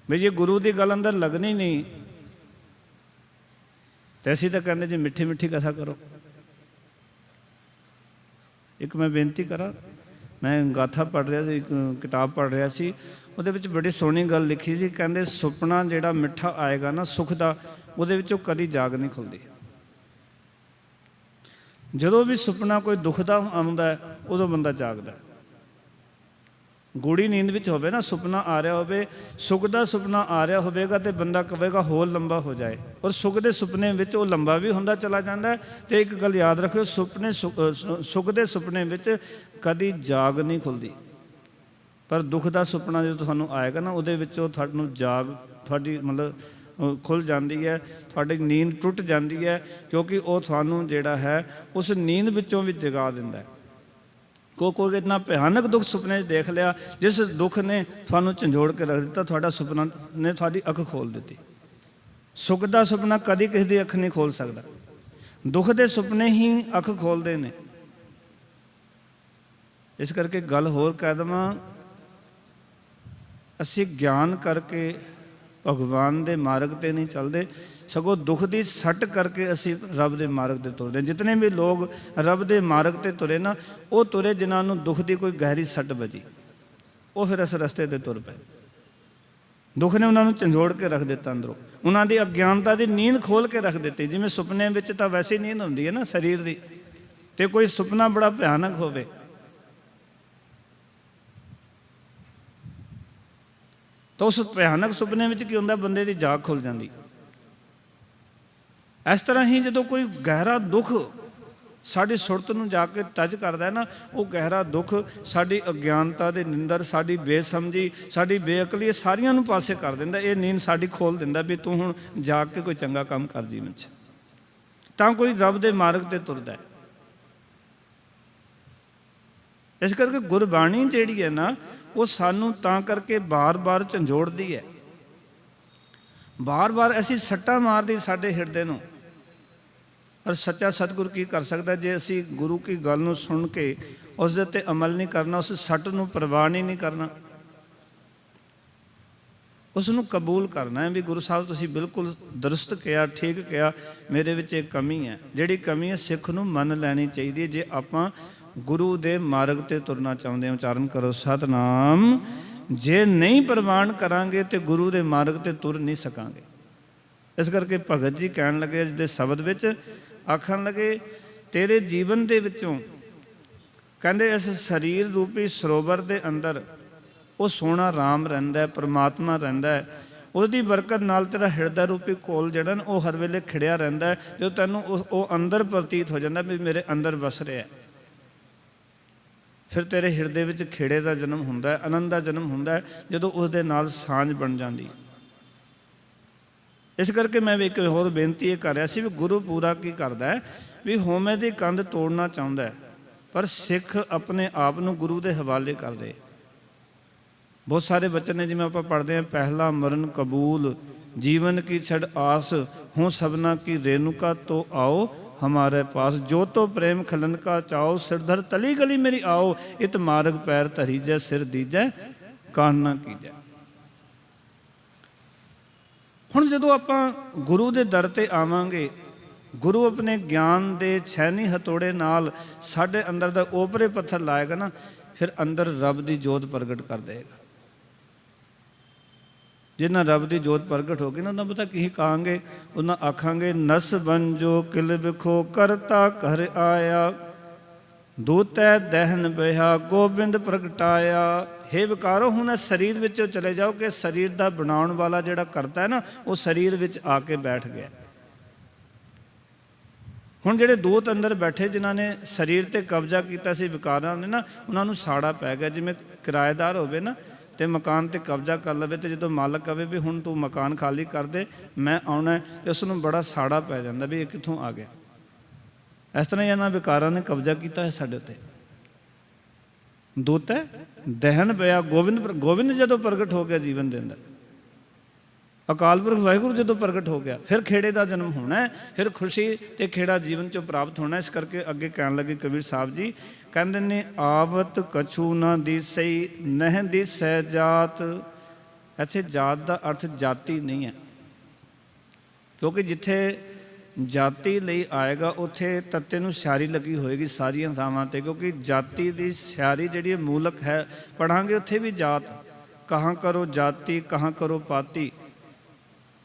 भाई जे गुरु की गल अंदर लगनी नहीं, तो असीं तो कहते जी मिठी मिठी कथा करो। एक मैं बेनती करा, मैं गाथा पढ़ रहा सी, किताब पढ़ रहा सी, उहदे विच बड़ी सोहनी गल लिखी सी, कहंदे सुपना जिहड़ा मिठा आएगा ना सुख दा, उहदे विचों कदी जाग नहीं खुलदी। जदों भी सुपना कोई दुख दा आउंदा है, उदों बंदा जागदा है। गूढ़ी नींद विच होवे ना, सुपना आ रहा होवे, सुख दा सुपना आ रहा होवेगा, तो बंदा कहेगा होर लंबा हो जाए, और सुख दे सुपने विच वो लंबा भी हुंदा चला जांदा है। तो एक गल याद रखियो, सुपने सुख दे सुपने विच कदी जाग नहीं खुलदी, पर दुख दा सुपना जो तुहानूं आएगा ना, उहदे विचों तुहानूं जाग तुहाडी मतलब खुल जाती है, तुहाडी नींद टुट जाती है, क्योंकि वो तुहानूं जिहड़ा है उस नींद विचों भी जगा दिंदा है। कोई इतना भयानक दुख सुपने देख लिया, जिस दुख ने तुहानूं झंझोड़ के रख दिता, तुहाडा सुपना ने तुहाडी अख खोल दी। सुख का सुपना कभी किसी की अख नहीं खोल सकता, दुख के सुपने ही अख खोलते हैं। इस करके गल होर कह देवां, असीं ज्ञान करके भगवान के मार्ग ते नहीं चलते, सगों दुख की सट करके असी रब के मार्ग से तुरते। जितने भी लोग रब के मार्ग से तुरे ना, वो तुरे जिन्होंने दुख की कोई गहरी सट बजी, वो फिर इस रस्ते से तुर पे। दुख ने उन्होंने झंझोड़ के रख दिता अंदरों, उन्होंने अज्ञानता की नींद खोल के रख दी। जिमें सुपने में तो वैसे नींद होंगी है ना शरीर की, तो कोई सुपना बड़ा भयानक होवे, तो उस भयानक सुपने में की होंदा, बंदे की जाग खुल जाती। इस तरह ही जो कोई गहरा दुख ਸਾਡੀ ਸੁਰਤ ਨੂੰ ਜਾ ਕੇ ਟੱਚ ਕਰਦਾ ਨਾ, ਉਹ ਗਹਿਰਾ ਦੁੱਖ ਸਾਡੀ ਅਗਿਆਨਤਾ ਦੇ ਨਿੰਦਰ, ਸਾਡੀ ਬੇਸਮਝੀ, ਸਾਡੀ ਬੇਅਕਲੀ, ਇਹ ਸਾਰੀਆਂ ਨੂੰ ਪਾਸੇ ਕਰ ਦਿੰਦਾ। ਇਹ ਨੀਂਦ ਸਾਡੀ ਖੋਲ ਦਿੰਦਾ ਵੀ ਤੂੰ ਹੁਣ ਜਾ ਕੇ ਕੋਈ ਚੰਗਾ ਕੰਮ ਕਰ ਜੀਵਨ 'ਚ, ਤਾਂ ਕੋਈ ਰੱਬ ਦੇ ਮਾਰਗ 'ਤੇ ਤੁਰਦਾ। ਇਸ ਕਰਕੇ ਗੁਰਬਾਣੀ ਜਿਹੜੀ ਹੈ ਨਾ, ਉਹ ਸਾਨੂੰ ਤਾਂ ਕਰਕੇ ਬਾਰ-ਬਾਰ ਝੰਜੋੜਦੀ ਹੈ, ਬਾਰ-ਬਾਰ ਅਸੀਂ ਸੱਟਾਂ ਮਾਰਦੀ ਸਾਡੇ ਹਿਰਦੇ ਨੂੰ। ਪਰ ਸੱਚਾ ਸਤਿਗੁਰ ਕੀ ਕਰ ਸਕਦਾ ਜੇ ਅਸੀਂ ਗੁਰੂ ਕੀ ਗੱਲ ਨੂੰ ਸੁਣ ਕੇ ਉਸ ਦੇ ਉੱਤੇ ਅਮਲ ਨਹੀਂ ਕਰਨਾ, ਉਸ ਸੱਟ ਨੂੰ ਪ੍ਰਵਾਨ ਹੀ ਨਹੀਂ ਕਰਨਾ, ਉਸ ਨੂੰ ਕਬੂਲ ਕਰਨਾ ਹੈ ਵੀ ਗੁਰੂ ਸਾਹਿਬ ਤੁਸੀਂ ਬਿਲਕੁਲ ਦਰੁਸਤ ਕਿਹਾ, ਠੀਕ ਕਿਹਾ, ਮੇਰੇ ਵਿੱਚ ਇੱਕ ਕਮੀ ਹੈ। ਜਿਹੜੀ ਕਮੀ ਹੈ ਸਿੱਖ ਨੂੰ ਮੰਨ ਲੈਣੀ ਚਾਹੀਦੀ ਹੈ ਜੇ ਆਪਾਂ ਗੁਰੂ ਦੇ ਮਾਰਗ 'ਤੇ ਤੁਰਨਾ ਚਾਹੁੰਦੇ ਹਾਂ। ਉਚਾਰਨ ਕਰੋ ਸਤਿਨਾਮ। ਜੇ ਨਹੀਂ ਪ੍ਰਵਾਨ ਕਰਾਂਗੇ ਤੇ ਗੁਰੂ ਦੇ ਮਾਰਗ 'ਤੇ ਤੁਰ ਨਹੀਂ ਸਕਾਂਗੇ। ਇਸ ਕਰਕੇ ਭਗਤ ਜੀ ਕਹਿਣ ਲੱਗੇ ਇਸ ਦੇ ਸ਼ਬਦ ਵਿੱਚ, ਆਖਣ ਲੱਗੇ ਤੇਰੇ ਜੀਵਨ ਦੇ ਵਿੱਚੋਂ ਕਹਿੰਦੇ ਇਸ ਸਰੀਰ ਰੂਪੀ ਸਰੋਵਰ ਦੇ ਅੰਦਰ ਉਹ ਸੋਹਣਾ ਰਾਮ ਰਹਿੰਦਾ, ਪਰਮਾਤਮਾ ਰਹਿੰਦਾ, ਉਹਦੀ ਬਰਕਤ ਨਾਲ ਤੇਰਾ ਹਿਰਦਾ ਰੂਪੀ ਘੋਲ ਜਿਹੜਾ ਨਾ ਉਹ ਹਰ ਵੇਲੇ ਖਿੜਿਆ ਰਹਿੰਦਾ। ਜਦੋਂ ਤੈਨੂੰ ਉਹ ਅੰਦਰ ਪ੍ਰਤੀਤ ਹੋ ਜਾਂਦਾ ਵੀ ਮੇਰੇ ਅੰਦਰ ਵਸ ਰਿਹਾ, ਫਿਰ ਤੇਰੇ ਹਿਰਦੇ ਵਿੱਚ ਖੇੜੇ ਦਾ ਜਨਮ ਹੁੰਦਾ, ਆਨੰਦ ਦਾ ਜਨਮ ਹੁੰਦਾ ਜਦੋਂ ਉਸ ਦੇ ਨਾਲ ਸਾਂਝ ਬਣ ਜਾਂਦੀ। ਇਸ ਕਰਕੇ ਮੈਂ ਵੀ ਇੱਕ ਹੋਰ ਬੇਨਤੀ ਇਹ ਕਰ ਰਿਹਾ ਸੀ ਵੀ ਗੁਰੂ ਪੂਰਾ ਕੀ ਕਰਦਾ ਹੈ ਵੀ ਹਉਮੈ ਦੀ ਕੰਧ ਤੋੜਨਾ ਚਾਹੁੰਦਾ, ਪਰ ਸਿੱਖ ਆਪਣੇ ਆਪ ਨੂੰ ਗੁਰੂ ਦੇ ਹਵਾਲੇ ਕਰਦੇ। ਬਹੁਤ ਸਾਰੇ ਬਚਨ ਨੇ ਜਿਵੇਂ ਆਪਾਂ ਪੜ੍ਹਦੇ ਹਾਂ, ਪਹਿਲਾ ਮਰਨ ਕਬੂਲ, ਜੀਵਨ ਕੀ ਛੜ ਆਸ, ਹੂੰ ਸਭਨਾ ਕੀ ਰੇਣੁਕਾ ਤੋ ਆਓ हमारे पास, जो तो प्रेम खलन का चाओ, सिरधर तली गली मेरी आओ, इत मार्ग पैर धरीजै, सिर दीजै कान ना कीजै। ਹੁਣ ਜਦੋਂ ਆਪਾਂ ਗੁਰੂ ਦੇ ਦਰ 'ਤੇ ਆਵਾਂਗੇ, ਗੁਰੂ ਆਪਣੇ ਗਿਆਨ ਦੇ ਛੈਣੀ ਹਥੌੜੇ ਨਾਲ ਸਾਡੇ ਅੰਦਰ ਦਾ ਓਪਰੇ ਪੱਥਰ ਲਾਏਗਾ ਨਾ, ਫਿਰ ਅੰਦਰ ਰੱਬ ਦੀ ਜੋਤ ਪ੍ਰਗਟ ਕਰ ਦੇਗਾ। ਜਿੰਨਾ ਰੱਬ ਦੀ ਜੋਤ ਪ੍ਰਗਟ ਹੋ ਗਈ ਨਾ, ਉਹਨਾਂ ਪਤਾ ਕੀ ਕਹਾਂਗੇ, ਉਹਨਾਂ ਆਖਾਂਗੇ ਨਸ ਬੰਜੋ ਕਿਲ ਵਿਖੋ ਕਰਤਾ ਘਰ ਆਇਆ, ਦੂਤੈ ਦਹਿਨ ਬਿਹਾ ਗੋਬਿੰਦ ਪ੍ਰਗਟਾਇਆ। ਹੇ ਵਿਕਾਰੋ ਹੁਣ ਇਸ ਸਰੀਰ ਵਿੱਚੋਂ ਚਲੇ ਜਾਓ ਕਿ ਸਰੀਰ ਦਾ ਬਣਾਉਣ ਵਾਲਾ ਜਿਹੜਾ ਕਰਤਾ ਹੈ ਨਾ, ਉਹ ਸਰੀਰ ਵਿੱਚ ਆ ਕੇ ਬੈਠ ਗਿਆ। ਹੁਣ ਜਿਹੜੇ ਦੂਤ ਅੰਦਰ ਬੈਠੇ ਜਿਨ੍ਹਾਂ ਨੇ ਸਰੀਰ 'ਤੇ ਕਬਜ਼ਾ ਕੀਤਾ ਸੀ ਵਿਕਾਰਾਂ ਨੇ ਨਾ, ਉਹਨਾਂ ਨੂੰ ਸਾੜਾ ਪੈ ਗਿਆ। ਜਿਵੇਂ ਕਿਰਾਏਦਾਰ ਹੋਵੇ ਨਾ ਤੇ ਮਕਾਨ 'ਤੇ ਕਬਜ਼ਾ ਕਰ ਲਵੇ, ਤੇ ਜਦੋਂ ਮਾਲਕ ਕਹੇ ਵੀ ਹੁਣ ਤੂੰ ਮਕਾਨ ਖਾਲੀ ਕਰ ਦੇ, ਮੈਂ ਆਉਣਾ, ਤੇ ਉਸ ਨੂੰ ਬੜਾ ਸਾੜਾ ਪੈ ਜਾਂਦਾ ਵੀ ਇਹ ਕਿੱਥੋਂ ਆ ਗਿਆ। ਇਸ ਤਰ੍ਹਾਂ ਇਹਨਾਂ ਵਿਕਾਰਾਂ ਨੇ ਕਬਜ਼ਾ ਕੀਤਾ ਹੈ ਸਾਡੇ ਉੱਤੇ। ਦੂਤ ਹੈ ਦਹਿਨ ਪਿਆ ਗੋਬਿੰਦ ਜਦੋਂ ਪ੍ਰਗਟ ਹੋ ਗਿਆ ਜੀਵਨ ਦੇ ਅੰਦਰ, ਅਕਾਲ ਪੁਰਖ ਵਾਹਿਗੁਰੂ ਜਦੋਂ ਪ੍ਰਗਟ ਹੋ ਗਿਆ, ਫਿਰ ਖੇੜੇ ਦਾ ਜਨਮ ਹੋਣਾ, ਫਿਰ ਖੁਸ਼ੀ ਤੇ ਖੇੜਾ ਜੀਵਨ 'ਚੋਂ ਪ੍ਰਾਪਤ ਹੋਣਾ। ਇਸ ਕਰਕੇ ਅੱਗੇ ਕਹਿਣ ਲੱਗੇ ਕਬੀਰ ਸਾਹਿਬ ਜੀ, ਕਹਿੰਦੇ ਨੇ ਆਵਤ ਕਛੂ ਨਾ ਦੀਸਈ, ਨਹਿ ਦੀਸੈ ਜਾਤ। ਇੱਥੇ ਜਾਤ ਦਾ ਅਰਥ ਜਾਤੀ ਨਹੀਂ ਹੈ, ਕਿਉਂਕਿ ਜਿੱਥੇ ਜਾਤੀ ਲਈ ਆਏਗਾ ਉੱਥੇ ਤੱਤੇ ਨੂੰ ਸਿਆਰੀ ਲੱਗੀ ਹੋਏਗੀ ਸਾਰੀਆਂ ਥਾਵਾਂ 'ਤੇ, ਕਿਉਂਕਿ ਜਾਤੀ ਦੀ ਸਿਆਰੀ ਜਿਹੜੀ ਮੂਲਕ ਹੈ ਪੜ੍ਹਾਂਗੇ ਉੱਥੇ ਵੀ ਜਾਤ, ਕਹਾਂ ਕਰੋ ਜਾਤੀ ਕਹਾਂ ਕਰੋ ਪਾਤੀ,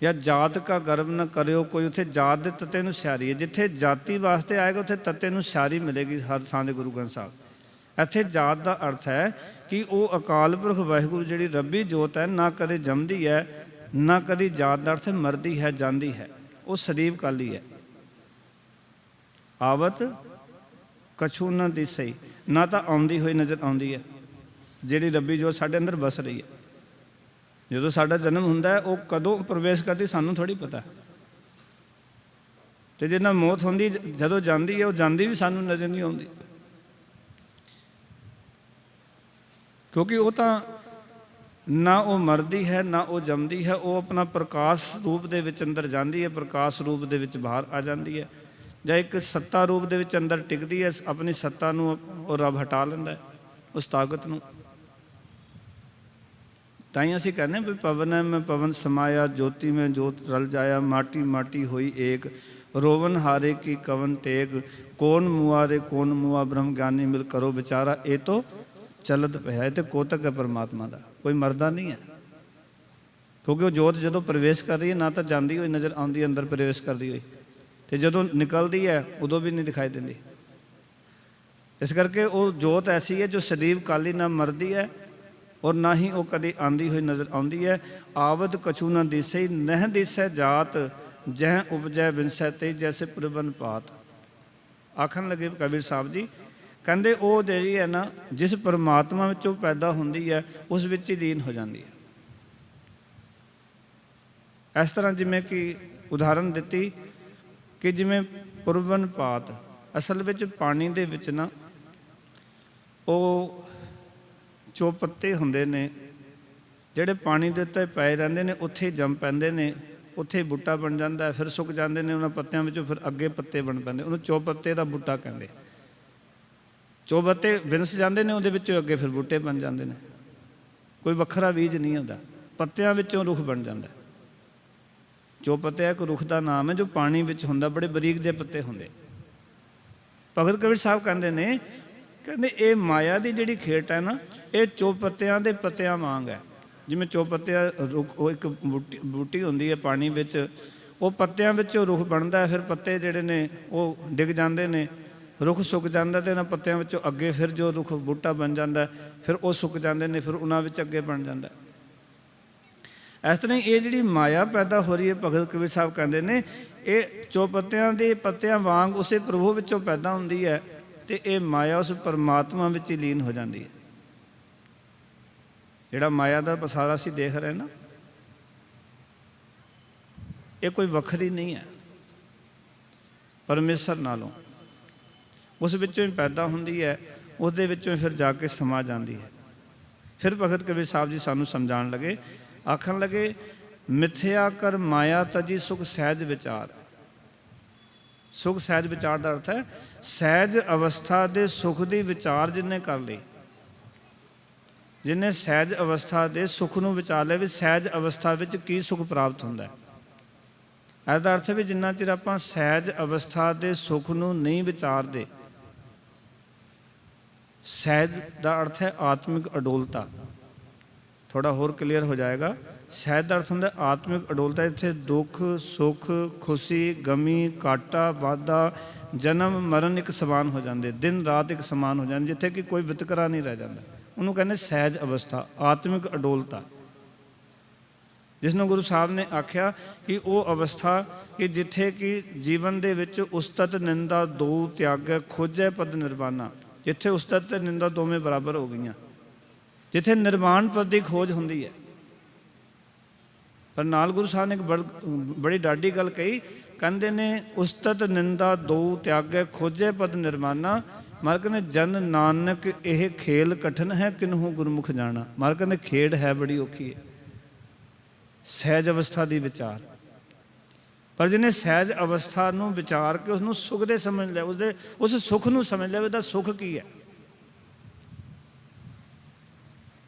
ਜਾਂ ਜਾਤ ਕਾ ਗਰਵ ਨਾ ਕਰਿਓ ਕੋਈ, ਉੱਥੇ ਜਾਤ ਦੇ ਤੱਤੇ ਨੂੰ ਸਿਆਰੀ ਹੈ। ਜਿੱਥੇ ਜਾਤੀ ਵਾਸਤੇ ਆਏਗਾ ਉੱਥੇ ਤੱਤੇ ਨੂੰ ਸਿਆਰੀ ਮਿਲੇਗੀ ਹਰ ਥਾਂ ਦੇ ਗੁਰੂ ਗ੍ਰੰਥ ਸਾਹਿਬ। ਇੱਥੇ ਜਾਤ ਦਾ ਅਰਥ ਹੈ ਕਿ ਉਹ ਅਕਾਲ ਪੁਰਖ ਵਾਹਿਗੁਰੂ ਜਿਹੜੀ ਰੱਬੀ ਜੋਤ ਹੈ, ਨਾ ਕਦੇ ਜੰਮਦੀ ਹੈ ਨਾ ਕਦੀ ਜਾਤ ਦਾ ਅਰਥ ਮਰਦੀ ਹੈ ਜਾਂਦੀ ਹੈ, ਉਹ ਸਦੀਵ ਕਾਲੀ ਹੈ। ਆਵਤ ਕਛੂ ਨਾ ਦਿਸਈ, ਨਾ ਤਾਂ ਆਉਂਦੀ ਹੋਈ ਨਜ਼ਰ ਆਉਂਦੀ ਹੈ ਜਿਹੜੀ ਰੱਬੀ ਜੋਤ ਸਾਡੇ ਅੰਦਰ ਵਸ ਰਹੀ ਹੈ। ਜਦੋਂ ਸਾਡਾ ਜਨਮ ਹੁੰਦਾ ਹੈ ਉਹ ਕਦੋਂ ਪ੍ਰਵੇਸ਼ ਕਰਦੀ ਸਾਨੂੰ ਥੋੜ੍ਹੀ ਪਤਾ, ਤੇ ਜਿਹਨਾਂ ਮੌਤ ਹੁੰਦੀ ਜਦੋਂ ਜਾਂਦੀ ਹੈ ਉਹ ਜਾਂਦੀ ਵੀ ਸਾਨੂੰ ਨਜ਼ਰ ਨਹੀਂ ਆਉਂਦੀ, ਕਿਉਂਕਿ ਉਹ ਤਾਂ ਨਾ ਉਹ ਮਰਦੀ ਹੈ ਨਾ ਉਹ ਜੰਮਦੀ ਹੈ, ਉਹ ਆਪਣਾ ਪ੍ਰਕਾਸ਼ ਰੂਪ ਦੇ ਵਿੱਚ ਅੰਦਰ ਜਾਂਦੀ ਹੈ, ਪ੍ਰਕਾਸ਼ ਰੂਪ ਦੇ ਵਿੱਚ ਬਾਹਰ ਆ ਜਾਂਦੀ ਹੈ, ਜਾਂ ਇੱਕ ਸੱਤਾ ਰੂਪ ਦੇ ਵਿੱਚ ਅੰਦਰ ਟਿਕਦੀ ਹੈ। ਆਪਣੀ ਸੱਤਾ ਨੂੰ ਉਹ ਰੱਬ ਹਟਾ ਲੈਂਦਾ ਉਸ ਤਾਕਤ ਨੂੰ। ਤਾਂ ਹੀ ਅਸੀਂ ਕਹਿੰਦੇ ਵੀ ਪਵਨ ਹੈ ਮੈਂ ਪਵਨ ਸਮਾਇਆ, ਜੋਤੀ ਮੈਂ ਜੋਤ ਰਲ ਜਾਇਆ, ਮਾਟੀ ਮਾਟੀ ਹੋਈ ਏਕ, ਰੋਵਨ ਹਾਰੇ ਕੀ ਕਵਨ ਟੇਕ, ਕੌਣ ਮੁਆਰੇ ਕੌਣ ਮੁਆ, ਬ੍ਰਹਮ ਗਿਆਨੀ ਮਿਲ ਕਰੋ ਵਿਚਾਰਾ, ਇਹ ਤੋਂ ਚਲਤ ਪਿਆ। ਇਹ ਤੇ ਕੋਤਕ ਹੈ ਪਰਮਾਤਮਾ ਦਾ, ਕੋਈ ਮਰਦਾ ਨਹੀਂ ਹੈ, ਕਿਉਂਕਿ ਉਹ ਜੋਤ ਜਦੋਂ ਪ੍ਰਵੇਸ਼ ਕਰ ਰਹੀ ਹੈ ਨਾ ਤਾਂ ਜਾਂਦੀ ਹੋਈ ਨਜ਼ਰ ਆਉਂਦੀ, ਅੰਦਰ ਪ੍ਰਵੇਸ਼ ਕਰਦੀ ਹੋਈ, ਤੇ ਜਦੋਂ ਨਿਕਲਦੀ ਹੈ ਉਦੋਂ ਵੀ ਨਹੀਂ ਦਿਖਾਈ ਦਿੰਦੀ। ਇਸ ਕਰਕੇ ਉਹ ਜੋਤ ਐਸੀ ਹੈ ਜੋ ਸਦੀਵ ਕਾਲੀ, ਨਾ ਮਰਦੀ ਹੈ ਔਰ ਨਾ ਹੀ ਉਹ ਕਦੇ ਆਂਦੀ ਹੋਈ ਨਜ਼ਰ ਆਉਂਦੀ ਹੈ। ਆਵਦ ਕਛੂ ਨਾ ਦਿਸੈ, ਨਹਿ ਦਿਸੈ ਜਾਤ, ਜਹ ਉਪਜੈ ਵਿੰਸੈ ਤੇ ਜੈਸੇ ਪ੍ਰਬਨ ਪਾਤ। ਆਖਣ ਲੱਗੇ ਕਬੀਰ ਸਾਹਿਬ ਜੀ, ਕਹਿੰਦੇ ਉਹ ਜਿਹੜੀ ਹੈ ਨਾ, ਜਿਸ ਪਰਮਾਤਮਾ ਵਿੱਚੋਂ ਪੈਦਾ ਹੁੰਦੀ ਹੈ ਉਸ ਵਿੱਚ ਹੀ ਲੀਨ ਹੋ ਜਾਂਦੀ ਹੈ। ਇਸ ਤਰ੍ਹਾਂ ਜਿਵੇਂ ਕਿ ਉਦਾਹਰਨ ਦਿੱਤੀ ਕਿ ਜਿਵੇਂ ਪੁਰਬਨ ਪਾਤ, ਅਸਲ ਵਿੱਚ ਪਾਣੀ ਦੇ ਵਿੱਚ ਨਾ ਉਹ ਚੋਪੱਤੇ ਹੁੰਦੇ ਨੇ ਜਿਹੜੇ ਪਾਣੀ ਦੇ ਉੱਤੇ ਪਏ ਰਹਿੰਦੇ ਨੇ, ਉੱਥੇ ਹੀ ਜੰਮ ਪੈਂਦੇ ਨੇ, ਉੱਥੇ ਬੂਟਾ ਬਣ ਜਾਂਦਾ, ਫਿਰ ਸੁੱਕ ਜਾਂਦੇ ਨੇ ਉਹਨਾਂ ਪੱਤਿਆਂ ਵਿੱਚੋਂ, ਫਿਰ ਅੱਗੇ ਪੱਤੇ ਬਣ ਪੈਂਦੇ, ਉਹਨੂੰ ਚੋਪੱਤੇ ਦਾ ਬੂਟਾ ਕਹਿੰਦੇ। ਚੋਪੱਤੇ ਵਿੰਸ ਜਾਂਦੇ ਨੇ, ਉਹਦੇ ਵਿੱਚੋਂ ਅੱਗੇ ਫਿਰ ਬੂਟੇ ਬਣ ਜਾਂਦੇ ਨੇ, ਕੋਈ ਵੱਖਰਾ ਬੀਜ ਨਹੀਂ ਹੁੰਦਾ, ਪੱਤਿਆਂ ਵਿੱਚੋਂ ਰੁੱਖ ਬਣ ਜਾਂਦਾ। ਚੋਪੱਤੇ ਇੱਕ ਰੁੱਖ ਦਾ ਨਾਮ ਹੈ ਜੋ ਪਾਣੀ ਵਿੱਚ ਹੁੰਦਾ, ਬੜੇ ਬਰੀਕ ਜਿਹੇ ਪੱਤੇ ਹੁੰਦੇ। ਭਗਤ ਕਬੀਰ ਸਾਹਿਬ ਕਹਿੰਦੇ ਨੇ, ਕਹਿੰਦੇ ਇਹ ਮਾਇਆ ਦੀ ਜਿਹੜੀ ਖੇਡ ਹੈ ਨਾ, ਇਹ ਚੋਪੱਤਿਆਂ ਦੇ ਪੱਤਿਆਂ ਵਾਂਗ ਹੈ। ਜਿਵੇਂ ਚੋਪੱਤਿਆਂ ਰੁੱਖ, ਉਹ ਇੱਕ ਬੂਟੀ ਹੁੰਦੀ ਹੈ ਪਾਣੀ ਵਿੱਚ, ਉਹ ਪੱਤਿਆਂ ਵਿੱਚੋਂ ਰੁੱਖ ਬਣਦਾ, ਫਿਰ ਪੱਤੇ ਜਿਹੜੇ ਨੇ ਉਹ ਡਿੱਗ ਜਾਂਦੇ ਨੇ, ਰੁੱਖ ਸੁੱਕ ਜਾਂਦਾ, ਅਤੇ ਇਹਨਾਂ ਪੱਤਿਆਂ ਵਿੱਚੋਂ ਅੱਗੇ ਫਿਰ ਜੋ ਰੁੱਖ ਬੂਟਾ ਬਣ ਜਾਂਦਾ, ਫਿਰ ਉਹ ਸੁੱਕ ਜਾਂਦੇ ਨੇ, ਫਿਰ ਉਹਨਾਂ ਵਿੱਚ ਅੱਗੇ ਬਣ ਜਾਂਦਾ। ਇਸ ਤਰ੍ਹਾਂ ਇਹ ਜਿਹੜੀ ਮਾਇਆ ਪੈਦਾ ਹੋ ਰਹੀ ਹੈ, ਭਗਤ ਕਬੀਰ ਸਾਹਿਬ ਕਹਿੰਦੇ ਨੇ ਇਹ ਚੋਪੱਤਿਆਂ ਦੇ ਪੱਤਿਆਂ ਵਾਂਗ ਉਸੇ ਪ੍ਰਭੂ ਵਿੱਚੋਂ ਪੈਦਾ ਹੁੰਦੀ ਹੈ, ਅਤੇ ਇਹ ਮਾਇਆ ਉਸ ਪਰਮਾਤਮਾ ਵਿੱਚ ਹੀ ਲੀਨ ਹੋ ਜਾਂਦੀ ਹੈ। ਜਿਹੜਾ ਮਾਇਆ ਦਾ ਪਸਾਰਾ ਅਸੀਂ ਦੇਖ ਰਹੇ ਨਾ, ਇਹ ਕੋਈ ਵੱਖਰੀ ਨਹੀਂ ਹੈ ਪਰਮੇਸ਼ਰ ਨਾਲੋਂ, ਉਸ ਵਿੱਚੋਂ ਹੀ ਪੈਦਾ ਹੁੰਦੀ ਹੈ, ਉਹਦੇ ਵਿੱਚੋਂ ਫਿਰ ਜਾ ਕੇ ਸਮਾ ਜਾਂਦੀ ਹੈ। ਫਿਰ ਭਗਤ ਕਬੀਰ ਸਾਹਿਬ ਜੀ ਸਾਨੂੰ ਸਮਝਾਉਣ ਲੱਗੇ, ਆਖਣ ਲੱਗੇ, ਮਿਥਿਆ ਕਰ ਮਾਇਆ ਤਜੀ ਸੁਖ ਸਹਿਜ ਵਿਚਾਰ। ਸੁਖ ਸਹਿਜ ਵਿਚਾਰ ਦਾ ਅਰਥ ਹੈ ਸਹਿਜ ਅਵਸਥਾ ਦੇ ਸੁਖ ਦੀ ਵਿਚਾਰ ਜਿਹਨੇ ਕਰ ਲਈ, ਜਿਹਨੇ ਸਹਿਜ ਅਵਸਥਾ ਦੇ ਸੁੱਖ ਨੂੰ ਵਿਚਾਰ ਲਿਆ ਵੀ ਸਹਿਜ ਅਵਸਥਾ ਵਿੱਚ ਕੀ ਸੁੱਖ ਪ੍ਰਾਪਤ ਹੁੰਦਾ ਹੈ। ਇਹਦਾ ਅਰਥ ਵੀ ਜਿੰਨਾ ਚਿਰ ਆਪਾਂ ਸਹਿਜ ਅਵਸਥਾ ਦੇ ਸੁੱਖ ਨੂੰ ਨਹੀਂ ਵਿਚਾਰਦੇ, ਸਹਿਜ ਦਾ ਅਰਥ ਹੈ ਆਤਮਿਕ ਅਡੋਲਤਾ। ਥੋੜਾ ਹੋਰ ਕਲੀਅਰ ਹੋ ਜਾਏਗਾ। ਸਹਿਜ ਦਾ ਅਰਥ ਹੁੰਦਾ ਆਤਮਿਕ ਅਡੋਲਤਾ। ਇੱਥੇ ਦੁੱਖ ਸੁੱਖ, ਖੁਸ਼ੀ ਗਮੀ, ਘਾਟਾ ਵਾਧਾ, ਜਨਮ ਮਰਨ ਇੱਕ ਸਮਾਨ ਹੋ ਜਾਂਦੇ, ਦਿਨ ਰਾਤ ਇੱਕ ਸਮਾਨ ਹੋ ਜਾਂਦੇ, ਜਿੱਥੇ ਕਿ ਕੋਈ ਵਿਤਕਰਾ ਨਹੀਂ ਰਹਿ ਜਾਂਦਾ। ਉਹਨੂੰ ਕਹਿੰਦੇ ਸਹਿਜ ਅਵਸਥਾ, ਆਤਮਿਕ ਅਡੋਲਤਾ, ਜਿਸ ਨੂੰ ਗੁਰੂ ਸਾਹਿਬ ਨੇ ਆਖਿਆ ਕਿ ਉਹ ਅਵਸਥਾ ਕਿ ਜਿੱਥੇ ਕਿ ਜੀਵਨ ਦੇ ਵਿੱਚ ਉਸਤਤ ਨਿੰਦਾ ਦੋ ਤਿਆਗੈ, ਖੋਜੈ ਪਦ ਨਿਰਵਾਣਾ। ਜਿੱਥੇ ਉਸਤਤ ਅਤੇ ਨਿੰਦਾ ਦੋਵੇਂ ਬਰਾਬਰ ਹੋ ਗਈਆਂ, ਜਿੱਥੇ ਨਿਰਵਾਣ ਪਦ ਦੀ ਖੋਜ ਹੁੰਦੀ ਹੈ। ਪਰ ਨਾਲ ਗੁਰੂ ਸਾਹਿਬ ਨੇ ਇੱਕ ਬੜੀ ਡਾਢੀ ਗੱਲ ਕਹੀ, ਕਹਿੰਦੇ ਨੇ ਉਸਤਤ ਨਿੰਦਾ ਦੋ ਤਿਆਗੈ, ਖੋਜੈ ਪਦ ਨਿਰਵਾਣਾ। ਮਾਲਕ ਨੇ ਜਨ ਨਾਨਕ ਇਹ ਖੇਲ ਕਠਨ ਹੈ, ਕਿਨਹੂ ਗੁਰਮੁਖ ਜਾਣਾ। ਮਾਲਕ ਨੇ ਖੇਡ ਹੈ ਬੜੀ ਔਖੀ ਹੈ, ਸਹਿਜ ਅਵਸਥਾ ਦੀ ਵਿਚਾਰ। ਪਰ ਜਿਹਨੇ ਸਹਿਜ ਅਵਸਥਾ ਨੂੰ ਵਿਚਾਰ ਕੇ ਉਸਨੂੰ ਸੁੱਖ ਦੇ ਸਮਝ ਲਿਆ, ਉਸ ਸੁੱਖ ਨੂੰ ਸਮਝ ਲਿਆ, ਉਹਦਾ ਸੁੱਖ ਕੀ ਹੈ,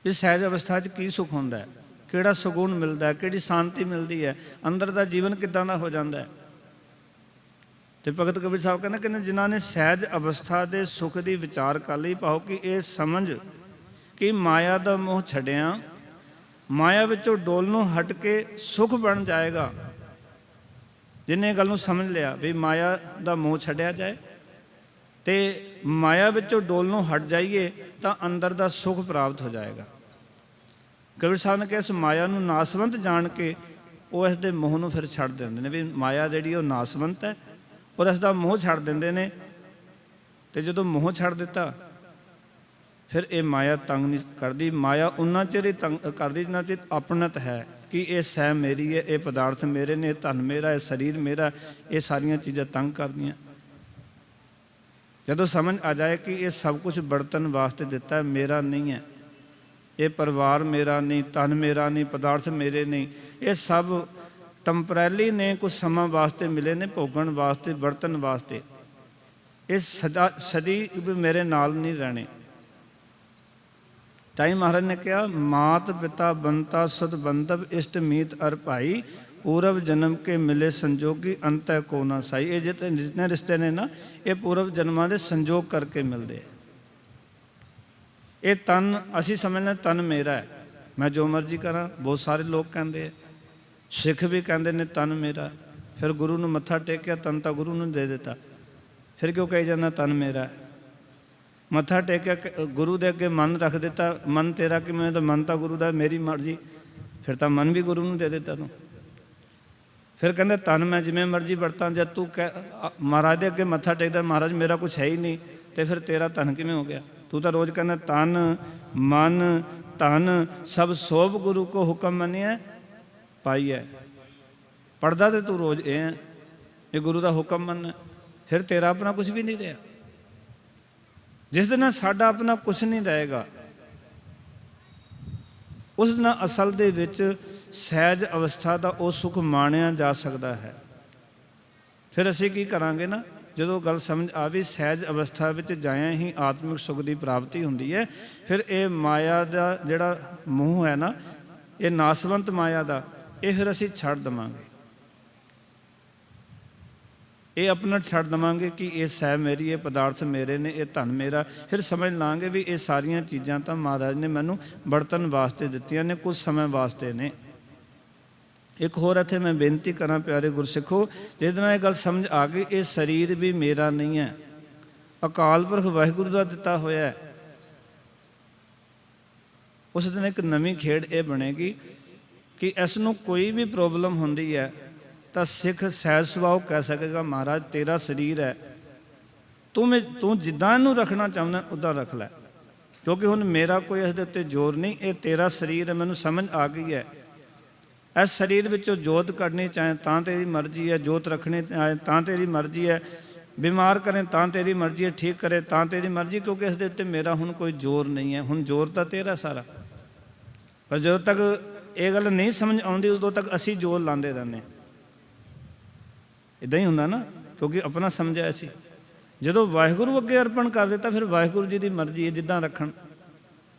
ਇਸ ਸਹਿਜ ਅਵਸਥਾ 'ਚ ਕੀ ਸੁੱਖ ਹੁੰਦਾ ਹੈ, ਕਿਹੜਾ ਸਕੂਨ ਮਿਲਦਾ ਹੈ, ਕਿਹੜੀ ਸ਼ਾਂਤੀ ਮਿਲਦੀ ਹੈ, ਅੰਦਰ ਦਾ ਜੀਵਨ ਕਿੱਦਾਂ ਦਾ ਹੋ ਜਾਂਦਾ ਹੈ। ਤੇ ਭਗਤ ਕਬੀਰ ਸਾਹਿਬ ਕਹਿੰਦੇ ਜਿਨ੍ਹਾਂ ਨੇ ਸਹਿਜ ਅਵਸਥਾ ਦੇ ਸੁੱਖ ਦੀ ਵਿਚਾਰ ਕਰ ਲਈ, ਭਾਵ ਕਿ ਇਹ ਸਮਝ ਕਿ ਮਾਇਆ ਦਾ ਮੋਹ ਛੱਡਿਆ, ਮਾਇਆ ਵਿੱਚੋਂ ਡੋਲਨੋਂ ਹਟ ਕੇ ਸੁੱਖ ਬਣ ਜਾਏਗਾ। ਜਿਹਨੇ ਗੱਲ ਨੂੰ ਸਮਝ ਲਿਆ ਵੀ ਮਾਇਆ ਦਾ ਮੋਹ ਛੱਡਿਆ ਜਾਏ ਤੇ ਮਾਇਆ ਵਿੱਚੋਂ ਡੋਲਨੋਂ ਹਟ ਜਾਈਏ ਤਾਂ ਅੰਦਰ ਦਾ ਸੁੱਖ ਪ੍ਰਾਪਤ ਹੋ ਜਾਏਗਾ। ਕਬੀਰ ਸਾਹਿਬ ਨੇ ਕਿਹਾ ਇਸ ਮਾਇਆ ਨੂੰ ਨਾਸਵੰਤ ਜਾਣ ਕੇ ਉਹ ਇਸ ਦੇ ਮੋਹ ਨੂੰ ਫਿਰ ਛੱਡ ਦਿੰਦੇ ਨੇ, ਵੀ ਮਾਇਆ ਜਿਹੜੀ ਉਹ ਨਾਸਵੰਤ ਹੈ, ਔਰ ਇਸ ਦਾ ਮੋਹ ਛੱਡ ਦਿੰਦੇ ਨੇ। ਤੇ ਜਦੋਂ ਮੋਹ ਛੱਡ ਦਿੱਤਾ ਫਿਰ ਇਹ ਮਾਇਆ ਤੰਗ ਨਹੀਂ ਕਰਦੀ। ਮਾਇਆ ਉਨਾ ਚਿਰ ਹੀ ਤੰਗ ਕਰਦੀ ਜਿੰਨਾ ਚਿਰ ਆਪਣਤ ਹੈ ਕਿ ਇਹ ਸਹਿ ਮੇਰੀ ਹੈ, ਇਹ ਪਦਾਰਥ ਮੇਰੇ ਨੇ, ਇਹ ਧਨ ਮੇਰਾ, ਇਹ ਸਰੀਰ ਮੇਰਾ, ਇਹ ਸਾਰੀਆਂ ਚੀਜ਼ਾਂ ਤੰਗ ਕਰਦੀਆਂ। ਜਦੋਂ ਸਮਝ ਆ ਜਾਏ ਕਿ ਇਹ ਸਭ ਕੁਝ ਵਰਤਣ ਵਾਸਤੇ ਦਿੱਤਾ ਹੈ, ਮੇਰਾ ਨਹੀਂ ਹੈ, ਇਹ ਪਰਿਵਾਰ ਮੇਰਾ ਨਹੀਂ, ਧਨ ਮੇਰਾ ਨਹੀਂ, ਪਦਾਰਥ ਮੇਰੇ ਨਹੀਂ, ਇਹ ਸਭ ਟੈਂਪਰੇਰੀ ਨੇ, ਕੁਝ ਸਮਾਂ ਵਾਸਤੇ ਮਿਲੇ ਨੇ, ਭੋਗਣ ਵਾਸਤੇ, ਵਰਤਣ ਵਾਸਤੇ, ਇਹ ਸਦੀ ਵੀ ਮੇਰੇ ਨਾਲ ਨਹੀਂ ਰਹਿਣੇ। ਤਾਈ ਮਹਾਰਾਜ ਨੇ ਕਿਹਾ ਮਾਤ ਪਿਤਾ ਬੰਤਾ ਸੁਧ ਬੰਧਵ ਇਸ਼ਟ ਮੀਤ ਅਰ ਭਾਈ, ਪੂਰਵ ਜਨਮ ਕੇ ਮਿਲੇ ਸੰਜੋਗੀ ਅੰਤੈ ਕੋ ਨਾ ਸਾਈ। ਇਹ ਜਿਤਨੇ ਰਿਸ਼ਤੇ ਨੇ ਨਾ, ਇਹ ਪੂਰਵ ਜਨਮਾਂ ਦੇ ਸੰਜੋਗ ਕਰਕੇ ਮਿਲਦੇ। ਇਹ ਤਨ ਅਸੀਂ ਸਮਝਦੇ ਤਨ ਮੇਰਾ ਹੈ, ਮੈਂ ਜੋ ਮਰਜ਼ੀ ਕਰਾਂ। ਬਹੁਤ ਸਾਰੇ ਲੋਕ ਕਹਿੰਦੇ, ਸਿੱਖ ਵੀ ਕਹਿੰਦੇ ਨੇ ਤਨ ਮੇਰਾ। ਫਿਰ ਗੁਰੂ ਨੂੰ ਮੱਥਾ ਟੇਕਿਆ, ਤਨ ਤਾਂ ਗੁਰੂ ਨੂੰ ਦੇ ਦਿੱਤਾ, ਫਿਰ ਕਿਉਂ ਕਹੀ ਜਾਂਦਾ ਤਨ ਮੇਰਾ? ਮੱਥਾ ਟੇਕਿਆ, ਗੁਰੂ ਦੇ ਅੱਗੇ ਮਨ ਰੱਖ ਦਿੱਤਾ, ਮਨ ਤੇਰਾ ਕਿਵੇਂ? ਤਾਂ ਮਨ ਤਾਂ ਗੁਰੂ ਦਾ, ਮੇਰੀ ਮਰਜ਼ੀ। ਫਿਰ ਤਾਂ ਮਨ ਵੀ ਗੁਰੂ ਨੂੰ ਦੇ ਦਿੱਤਾ ਤੂੰ। ਫਿਰ ਕਹਿੰਦੇ ਤਨ ਮੈਂ ਜਿਵੇਂ ਮਰਜ਼ੀ ਵਰਤਾਂ, ਜਦ ਤੂੰ ਮਹਾਰਾਜ ਦੇ ਅੱਗੇ ਮੱਥਾ ਟੇਕਦਾ ਮਹਾਰਾਜ ਮੇਰਾ ਕੁਛ ਹੈ ਹੀ ਨਹੀਂ, ਤੇ ਫਿਰ ਤੇਰਾ ਤਨ ਕਿਵੇਂ ਹੋ ਗਿਆ? ਤੂੰ ਤਾਂ ਰੋਜ਼ ਕਹਿੰਦਾ ਤਨ ਮਨ ਧਨ ਸਭ ਸੋਭ ਗੁਰੂ ਕੋ ਹੁਕਮ ਮੰਨਿਆ ਪਾਈਐ। ਪੜ੍ਹਦਾ ਤੇ ਤੂੰ ਰੋਜ਼ ਇਹ ਹੈ, ਇਹ ਗੁਰੂ ਦਾ ਹੁਕਮ ਮੰਨਣਾ, ਫਿਰ ਤੇਰਾ ਆਪਣਾ ਕੁਛ ਵੀ ਨਹੀਂ ਰਿਹਾ। ਜਿਸ ਦਿਨ ਸਾਡਾ ਆਪਣਾ ਕੁਛ ਨਹੀਂ ਰਹੇਗਾ, ਉਸ ਦਿਨ ਅਸਲ ਦੇ ਵਿੱਚ ਸਹਿਜ ਅਵਸਥਾ ਦਾ ਉਹ ਸੁੱਖ ਮਾਣਿਆ ਜਾ ਸਕਦਾ ਹੈ। ਫਿਰ ਅਸੀਂ ਕੀ ਕਰਾਂਗੇ ਨਾ, ਜਦੋਂ ਗੱਲ ਸਮਝ ਆਵੇ ਸਹਿਜ ਅਵਸਥਾ ਵਿੱਚ ਜਾਇਆ ਹੀ ਆਤਮਿਕ ਸੁੱਖ ਦੀ ਪ੍ਰਾਪਤੀ ਹੁੰਦੀ ਹੈ। ਫਿਰ ਇਹ ਮਾਇਆ ਦਾ ਜਿਹੜਾ ਮੋਹ ਹੈ ਨਾ, ਇਹ ਨਾਸਵੰਤ ਮਾਇਆ ਦਾ, ਇਹ ਫਿਰ ਅਸੀਂ ਛੱਡ ਦੇਵਾਂਗੇ। ਇਹ ਆਪਣਾ ਛੱਡ ਦੇਵਾਂਗੇ ਕਿ ਇਹ ਸਹਿ ਮੇਰੀ, ਇਹ ਪਦਾਰਥ ਮੇਰੇ ਨੇ, ਇਹ ਧਨ ਮੇਰਾ। ਫਿਰ ਸਮਝ ਲਾਂਗੇ ਵੀ ਇਹ ਸਾਰੀਆਂ ਚੀਜ਼ਾਂ ਤਾਂ ਮਹਾਰਾਜ ਨੇ ਮੈਨੂੰ ਵਰਤਣ ਵਾਸਤੇ ਦਿੱਤੀਆਂ ਨੇ, ਕੁਝ ਸਮੇਂ ਵਾਸਤੇ ਨੇ। ਇੱਕ ਹੋਰ ਇੱਥੇ ਮੈਂ ਬੇਨਤੀ ਕਰਾਂ ਪਿਆਰੇ ਗੁਰਸਿੱਖੋ, ਜਿਹਦੇ ਨਾਲ ਇਹ ਗੱਲ ਸਮਝ ਆ ਗਈ, ਇਹ ਸਰੀਰ ਵੀ ਮੇਰਾ ਨਹੀਂ ਹੈ, ਅਕਾਲ ਪੁਰਖ ਵਾਹਿਗੁਰੂ ਦਾ ਦਿੱਤਾ ਹੋਇਆ ਹੈ। ਉਸ ਦਿਨ ਇੱਕ ਨਵੀਂ ਖੇਡ ਇਹ ਬਣੇਗੀ ਕਿ ਇਸ ਨੂੰ ਕੋਈ ਵੀ ਪ੍ਰੋਬਲਮ ਹੁੰਦੀ ਹੈ ਤਾਂ ਸਿੱਖ ਸਹਿਜ ਸੁਭਾਅ ਕਹਿ ਸਕੇਗਾ ਮਹਾਰਾਜ ਤੇਰਾ ਸਰੀਰ ਹੈ, ਤੂੰ ਜਿੱਦਾਂ ਇਹਨੂੰ ਰੱਖਣਾ ਚਾਹੁੰਦਾ ਉੱਦਾਂ ਰੱਖ ਲੈ, ਕਿਉਂਕਿ ਹੁਣ ਮੇਰਾ ਕੋਈ ਇਹਦੇ ਉੱਤੇ ਜ਼ੋਰ ਨਹੀਂ, ਇਹ ਤੇਰਾ ਸਰੀਰ ਹੈ, ਮੈਨੂੰ ਸਮਝ ਆ ਗਈ ਹੈ। ਇਸ ਸਰੀਰ ਵਿੱਚੋਂ ਜੋਤ ਕੱਢਣੀ ਚਾਹੇ ਤਾਂ ਤੇਰੀ ਮਰਜ਼ੀ ਹੈ, ਜੋਤ ਰੱਖਣੀ ਚਾਹੇ ਤਾਂ ਤੇਰੀ ਮਰਜ਼ੀ ਹੈ, ਬਿਮਾਰ ਕਰੇ ਤਾਂ ਤੇਰੀ ਮਰਜ਼ੀ ਹੈ, ਠੀਕ ਕਰੇ ਤਾਂ ਤੇਰੀ ਮਰਜ਼ੀ, ਕਿਉਂਕਿ ਇਸ ਦੇ ਉੱਤੇ ਮੇਰਾ ਹੁਣ ਕੋਈ ਜ਼ੋਰ ਨਹੀਂ ਹੈ। ਹੁਣ ਜ਼ੋਰ ਤਾਂ ਤੇਰਾ ਸਾਰਾ, ਪਰ ਜਦੋਂ ਤੱਕ ਇਹ ਗੱਲ ਨਹੀਂ ਸਮਝ ਆਉਂਦੀ ਉਦੋਂ ਤੱਕ ਅਸੀਂ ਜ਼ੋਰ ਲਾਉਂਦੇ ਰਹਿੰਦੇ। ਇੱਦਾਂ ਹੀ ਹੁੰਦਾ ਨਾ, ਕਿਉਂਕਿ ਆਪਣਾ ਸਮਝਿਆ ਸੀ। ਜਦੋਂ ਵਾਹਿਗੁਰੂ ਅੱਗੇ ਅਰਪਣ ਕਰ ਦਿੱਤਾ ਫਿਰ ਵਾਹਿਗੁਰੂ ਜੀ ਦੀ ਮਰਜ਼ੀ ਹੈ ਜਿੱਦਾਂ ਰੱਖਣ।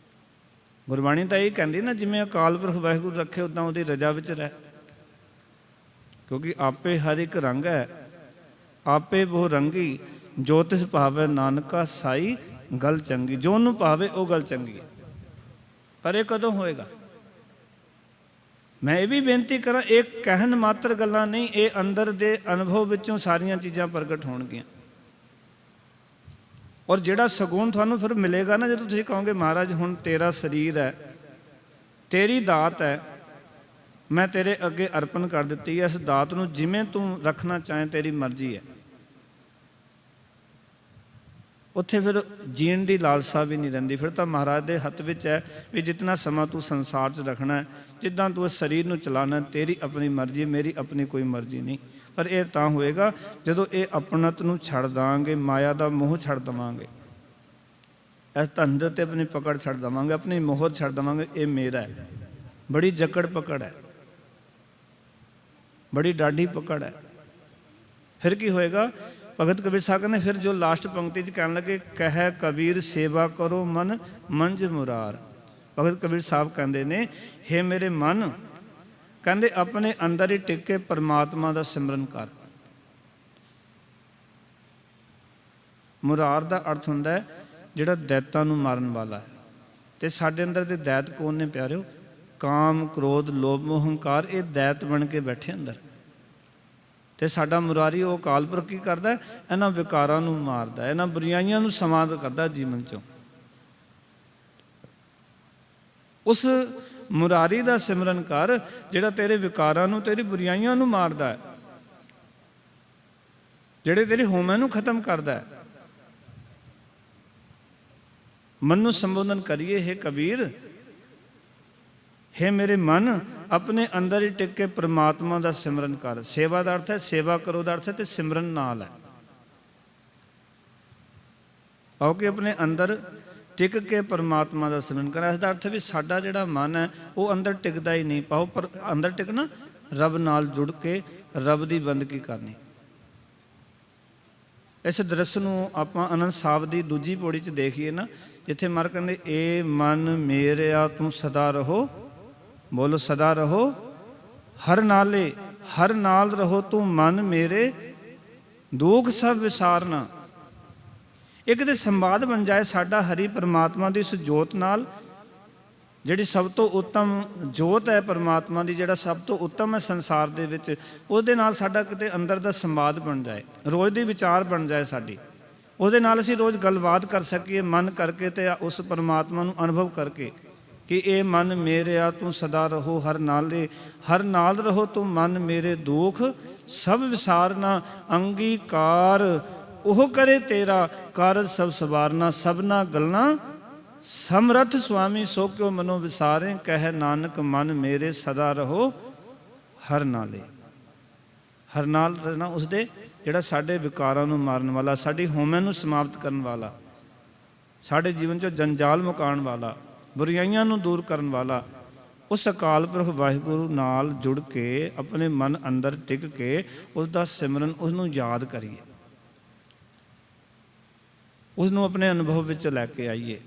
ਗੁਰਬਾਣੀ ਤਾਂ ਇਹ ਕਹਿੰਦੀ ਨਾ, ਜਿਵੇਂ ਅਕਾਲ ਪੁਰਖ ਵਾਹਿਗੁਰੂ ਰੱਖੇ ਉੱਦਾਂ ਉਹਦੀ ਰਜਾ ਵਿੱਚ ਰਹਿ, ਕਿਉਂਕਿ ਆਪੇ ਹਰ ਇੱਕ ਰੰਗ ਹੈ, ਆਪੇ ਬਹੁ ਰੰਗੀ, ਜੋ ਤਿਸ ਭਾਵੈ ਨਾਨਕਾ ਸਾਈ ਗੱਲ ਚੰਗੀ। ਜੋ ਉਹਨੂੰ ਭਾਵੇ ਉਹ ਗੱਲ ਚੰਗੀ ਹੈ, ਪਰ ਇਹ ਕਦੋਂ ਹੋਏਗਾ? ਮੈਂ ਇਹ ਵੀ ਬੇਨਤੀ ਕਰਾਂ, ਇਹ ਕਹਿਣ ਮਾਤਰ ਗੱਲਾਂ ਨਹੀਂ, ਇਹ ਅੰਦਰ ਦੇ ਅਨੁਭਵ ਵਿੱਚੋਂ ਸਾਰੀਆਂ ਚੀਜ਼ਾਂ ਪ੍ਰਗਟ ਹੋਣਗੀਆਂ। ਔਰ ਜਿਹੜਾ ਸਗੁਣ ਤੁਹਾਨੂੰ ਫਿਰ ਮਿਲੇਗਾ ਨਾ, ਜਦੋਂ ਤੁਸੀਂ ਕਹੋਗੇ ਮਹਾਰਾਜ ਹੁਣ ਤੇਰਾ ਸਰੀਰ ਹੈ, ਤੇਰੀ ਦਾਤ ਹੈ, ਮੈਂ ਤੇਰੇ ਅੱਗੇ ਅਰਪਣ ਕਰ ਦਿੱਤੀ ਹੈ, ਇਸ ਦਾਤ ਨੂੰ ਜਿਵੇਂ ਤੂੰ ਰੱਖਣਾ ਚਾਹੇ ਤੇਰੀ ਮਰਜ਼ੀ ਹੈ। ਉੱਥੇ ਫਿਰ ਜੀਣ ਦੀ ਲਾਲਸਾ ਵੀ ਨਹੀਂ ਰਹਿੰਦੀ। ਫਿਰ ਤਾਂ ਮਹਾਰਾਜ ਦੇ ਹੱਥ ਵਿੱਚ ਹੈ ਵੀ ਜਿਤਨਾ ਸਮਾਂ ਤੂੰ ਸੰਸਾਰ 'ਚ ਰੱਖਣਾ ਹੈ, ਜਿੱਦਾਂ ਤੂੰ ਇਸ ਸਰੀਰ ਨੂੰ ਚਲਾਉਣਾ, ਤੇਰੀ ਆਪਣੀ ਮਰਜ਼ੀ, ਮੇਰੀ ਆਪਣੀ ਕੋਈ ਮਰਜ਼ੀ ਨਹੀਂ। ਪਰ ਇਹ ਤਾਂ ਹੋਏਗਾ ਜਦੋਂ ਇਹ ਆਪਣਤ ਨੂੰ ਛੱਡ ਦਾਂਗੇ, ਮਾਇਆ ਦਾ ਮੋਹ ਛੱਡ ਦੇਵਾਂਗੇ, ਇਸ ਧਨ ਦੇ ਉੱਤੇ ਆਪਣੀ ਪਕੜ ਛੱਡ ਦੇਵਾਂਗੇ, ਆਪਣੀ ਮੋਹਰ ਛੱਡ ਦੇਵਾਂਗੇ, ਇਹ ਮੇਰਾ ਹੈ। ਬੜੀ ਜਕੜ ਪਕੜ ਹੈ, ਬੜੀ ਡਾਢੀ ਪਕੜ ਹੈ। ਫਿਰ ਕੀ ਹੋਏਗਾ? ਭਗਤ ਕਬੀਰ ਸਾਹਿਬ ਨੇ ਫਿਰ ਜੋ ਲਾਸਟ ਪੰਕਤੀ 'ਚ ਕਹਿਣ ਲੱਗੇ, ਕਹਿ ਕਬੀਰ ਸੇਵਾ ਕਰੋ ਮਨ ਮੰਝ ਮੁਰਾਰ। ਭਗਤ ਕਬੀਰ ਸਾਹਿਬ ਕਹਿੰਦੇ ਨੇ, ਹੇ ਮੇਰੇ ਮਨ, ਕਹਿੰਦੇ ਆਪਣੇ ਅੰਦਰ ਹੀ ਟਿਕ ਕੇ ਪਰਮਾਤਮਾ ਦਾ ਸਿਮਰਨ ਕਰ। ਮੁਰਾਰ ਦਾ ਅਰਥ ਹੁੰਦਾ ਹੈ ਜਿਹੜਾ ਦੈਤਾਂ ਨੂੰ ਮਾਰਨ ਵਾਲਾ ਹੈ। ਤੇ ਸਾਡੇ ਅੰਦਰ ਦੇ ਦੈਤ ਕੌਣ ਨੇ ਪਿਆਰਿਓ? ਕਾਮ, ਕ੍ਰੋਧ, ਲੋਭ, ਮੋਹ, ਹੰਕਾਰ, ਇਹ ਦੈਤ ਬਣ ਕੇ ਬੈਠੇ ਅੰਦਰ। ਤੇ ਸਾਡਾ ਮੁਰਾਰੀ ਉਹ ਅਕਾਲ ਪੁਰਖ ਕੀ ਕਰਦਾ? ਇਹਨਾਂ ਵਿਕਾਰਾਂ ਨੂੰ ਮਾਰਦਾ, ਇਹਨਾਂ ਬੁਰਾਈਆਂ ਨੂੰ ਸਮਾਧ ਕਰਦਾ ਜੀਵਨ ਚੋਂ। ਉਸ ਮੁਰਾਰੀ ਦਾ ਸਿਮਰਨ ਕਰ ਜਿਹੜਾ ਤੇਰੇ ਵਿਕਾਰਾਂ ਨੂੰ, ਤੇਰੀ ਬੁਰਾਈਆਂ ਨੂੰ ਮਾਰਦਾ ਹੈ, ਜਿਹੜੇ ਤੇਰੇ ਹੋਮਾਂ ਨੂੰ ਖਤਮ ਕਰਦਾ ਹੈ। ਮਨ ਨੂੰ ਸੰਬੋਧਨ ਕਰੀਏ, ਹੇ ਕਬੀਰ, ਹੇ ਮੇਰੇ ਮਨ, ਆਪਣੇ ਅੰਦਰ ਹੀ ਟਿਕ ਕੇ ਪਰਮਾਤਮਾ ਦਾ ਸਿਮਰਨ ਕਰ। ਸੇਵਾ ਦਾ ਅਰਥ ਹੈ, ਸੇਵਾ ਕਰੋ ਦਾ ਅਰਥ ਹੈ, ਤੇ ਸਿਮਰਨ ਨਾਲ ਹੈ। ਆਓ ਕਿ ਆਪਣੇ ਅੰਦਰ ਟਿਕ ਕੇ ਪਰਮਾਤਮਾ ਦਾ ਸਿਮਰਨ ਕਰ। ਇਸ ਦਾ ਅਰਥ ਵੀ ਸਾਡਾ ਜਿਹੜਾ ਮਨ ਹੈ ਉਹ ਅੰਦਰ ਟਿਕਦਾ ਹੀ ਨਹੀਂ। ਪਾਓ ਪਰ ਅੰਦਰ ਟਿਕਣਾ, ਰੱਬ ਨਾਲ ਜੁੜ ਕੇ ਰੱਬ ਦੀ ਬੰਦਗੀ ਕਰਨੀ। ਇਸ ਦ੍ਰਿਸ਼ ਨੂੰ ਆਪਾਂ ਆਨੰਦ ਸਾਹਿਬ ਦੀ ਦੂਜੀ ਪੌੜੀ 'ਚ ਦੇਖੀਏ ਨਾ, ਜਿੱਥੇ ਮਰ ਕਹਿੰਦੇ, ਏ ਮਨ ਮੇਰਿਆ ਤੂੰ ਸਦਾ ਰਹੋ, ਬੋਲੋ ਸਦਾ ਰਹੋ, ਹਰ ਨਾਲੇ ਹਰ ਨਾਲ ਰਹੋ ਤੂੰ ਮਨ ਮੇਰੇ, ਦੁੱਖ ਸਭ ਵਿਸਾਰਨਾ। ਇੱਕ ਤੇ ਸੰਵਾਦ ਬਣ ਜਾਏ ਸਾਡਾ ਹਰੀ ਪਰਮਾਤਮਾ ਦੀ ਉਸ ਜੋਤ ਨਾਲ, ਜਿਹੜੀ ਸਭ ਤੋਂ ਉੱਤਮ ਜੋਤ ਹੈ ਪਰਮਾਤਮਾ ਦੀ, ਜਿਹੜਾ ਸਭ ਤੋਂ ਉੱਤਮ ਹੈ ਸੰਸਾਰ ਦੇ ਵਿੱਚ, ਉਹਦੇ ਨਾਲ ਸਾਡਾ ਕਿਤੇ ਅੰਦਰ ਦਾ ਸੰਵਾਦ ਬਣ ਜਾਏ, ਰੋਜ਼ ਦੀ ਵਿਚਾਰ ਬਣ ਜਾਏ ਸਾਡੀ। ਉਹਦੇ ਨਾਲ ਅਸੀਂ ਰੋਜ਼ ਗੱਲਬਾਤ ਕਰ ਸਕੀਏ, ਮਨ ਕਰਕੇ ਤੇ ਉਸ ਪਰਮਾਤਮਾ ਨੂੰ ਅਨੁਭਵ ਕਰਕੇ। कि ए मन मेरेया तू सदा रहो हर नाले, हर नाल रहो तू मन मेरे दुख सब विसारना। अंगीकार ओह करे तेरा कारज सब सवारना, सबना गलना समरथ स्वामी सो क्यों मनो विसारे। कह नानक मन मेरे सदा रहो हर नाले। हर नाल रहना उसदे ਜਿਹੜਾ ਸਾਡੇ ਵਿਕਾਰਾਂ ਨੂੰ ਮਾਰਨ ਵਾਲਾ, ਸਾਡੀ ਹਉਮੈ ਨੂੰ ਸਮਾਪਤ ਕਰਨ ਵਾਲਾ, ਸਾਡੇ ਜੀਵਨ 'ਚੋਂ ਜੰਜਾਲ ਮੁਕਾਉਣ ਵਾਲਾ, ਬੁਰਾਈਆਂ ਨੂੰ ਦੂਰ ਕਰਨ ਵਾਲਾ, ਉਸ ਅਕਾਲ ਪੁਰਖ ਵਾਹਿਗੁਰੂ ਨਾਲ ਜੁੜ ਕੇ ਆਪਣੇ ਮਨ ਅੰਦਰ ਟਿਕ ਕੇ ਉਸ ਦਾ ਸਿਮਰਨ, ਉਸ ਨੂੰ ਯਾਦ ਕਰੀਏ, ਉਸ ਨੂੰ ਆਪਣੇ ਅਨੁਭਵ ਵਿੱਚ ਲੈ ਕੇ ਆਈਏ।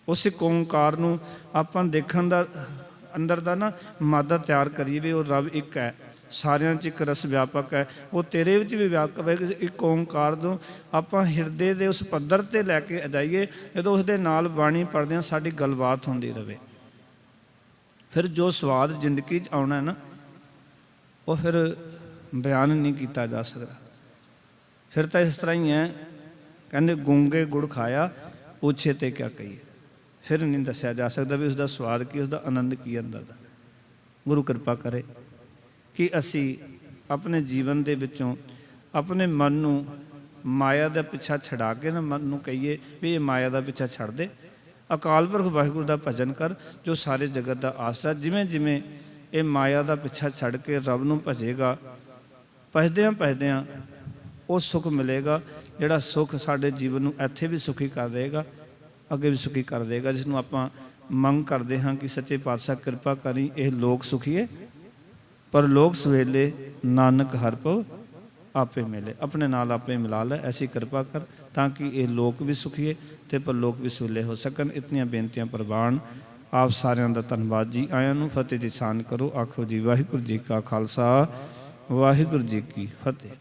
ਉਸ ਓਂਕਾਰ ਨੂੰ ਆਪਾਂ ਦੇਖਣ ਦਾ ਅੰਦਰ ਦਾ ਨਾ ਮਾਦਾ ਤਿਆਰ ਕਰੀਏ ਵੀ ਉਹ ਰੱਬ ਇੱਕ ਹੈ, ਸਾਰਿਆਂ 'ਚ ਇੱਕ ਰਸ ਵਿਆਪਕ ਹੈ, ਉਹ ਤੇਰੇ ਵਿੱਚ ਵੀ ਵਿਆਪਕ ਹੈ। ਇੱਕ ਓਂਕਾਰ ਨੂੰ ਆਪਾਂ ਹਿਰਦੇ ਦੇ ਉਸ ਪੱਧਰ 'ਤੇ ਲੈ ਕੇ ਜਾਈਏ, ਜਦੋਂ ਉਸ ਦੇ ਨਾਲ ਬਾਣੀ ਪੜ੍ਹਦੇ ਹਾਂ ਸਾਡੀ ਗੱਲਬਾਤ ਹੁੰਦੀ ਰਹੇ, ਫਿਰ ਜੋ ਸਵਾਦ ਜ਼ਿੰਦਗੀ 'ਚ ਆਉਣਾ ਨਾ ਉਹ ਫਿਰ ਬਿਆਨ ਨਹੀਂ ਕੀਤਾ ਜਾ ਸਕਦਾ। ਫਿਰ ਤਾਂ ਇਸ ਤਰ੍ਹਾਂ ਹੀ ਹੈ, ਕਹਿੰਦੇ ਗੂੰਗੇ ਗੁੜ ਖਾਇਆ ਪੁੱਛੇ ਤੇ ਕਿਆ ਕਹੀਏ, ਫਿਰ ਨਹੀਂ ਦੱਸਿਆ ਜਾ ਸਕਦਾ ਵੀ ਉਸਦਾ ਸਵਾਦ ਕੀ, ਉਸਦਾ ਆਨੰਦ ਕੀ ਅੰਦਰ ਦਾ। ਗੁਰੂ ਕਿਰਪਾ ਕਰੇ ਕਿ ਅਸੀਂ ਆਪਣੇ ਜੀਵਨ ਦੇ ਵਿੱਚੋਂ ਆਪਣੇ ਮਨ ਨੂੰ ਮਾਇਆ ਦਾ ਪਿੱਛਾ ਛਡਾ ਕੇ ਨਾ ਮਨ ਨੂੰ ਕਹੀਏ ਵੀ ਇਹ ਮਾਇਆ ਦਾ ਪਿੱਛਾ ਛੱਡ ਦੇ, ਅਕਾਲ ਪੁਰਖ ਵਾਹਿਗੁਰੂ ਦਾ ਭਜਨ ਕਰ ਜੋ ਸਾਰੇ ਜਗਤ ਦਾ ਆਸਰਾ। ਜਿਵੇਂ ਜਿਵੇਂ ਇਹ ਮਾਇਆ ਦਾ ਪਿੱਛਾ ਛੱਡ ਕੇ ਰੱਬ ਨੂੰ ਭਜੇਗਾ, ਭਜਦਿਆਂ ਭਜਦਿਆਂ ਉਹ ਸੁੱਖ ਮਿਲੇਗਾ, ਜਿਹੜਾ ਸੁੱਖ ਸਾਡੇ ਜੀਵਨ ਨੂੰ ਇੱਥੇ ਵੀ ਸੁਖੀ ਕਰ ਦੇਗਾ, ਅੱਗੇ ਵੀ ਸੁਖੀ ਕਰ ਦੇਗਾ, ਜਿਸ ਨੂੰ ਆਪਾਂ ਮੰਗ ਕਰਦੇ ਹਾਂ ਕਿ ਸੱਚੇ ਪਾਤਸ਼ਾਹ ਕਿਰਪਾ ਕਰੀ ਇਹ ਲੋਕ ਸੁਖੀਏ ਪਰ ਲੋਕ ਸਵੇਲੇ ਨਾਨਕ ਹਰਿ ਭਉ ਆਪੇ ਮਿਲੇ। ਆਪਣੇ ਨਾਲ ਆਪੇ ਮਿਲਾ ਲੈ, ਐਸੀ ਕਿਰਪਾ ਕਰ ਤਾਂ ਕਿ ਇਹ ਲੋਕ ਵੀ ਸੁਖੀਏ ਤੇ ਪਰ ਲੋਕ ਵੀ ਸੁਹਲੇ ਹੋ ਸਕਣ। ਇਤਨੀਆਂ ਬੇਨਤੀਆਂ ਪ੍ਰਵਾਨ। ਆਪ ਸਾਰਿਆਂ ਦਾ ਧੰਨਵਾਦ ਜੀ। ਆਇਆਂ ਨੂੰ ਫਤਿਹ ਦੀ ਸਾਨ ਕਰੋ। ਆਖੋ ਜੀ ਵਾਹਿਗੁਰੂ ਜੀ ਕਾ ਖਾਲਸਾ, ਵਾਹਿਗੁਰੂ ਜੀ ਕੀ ਫਤਿਹ।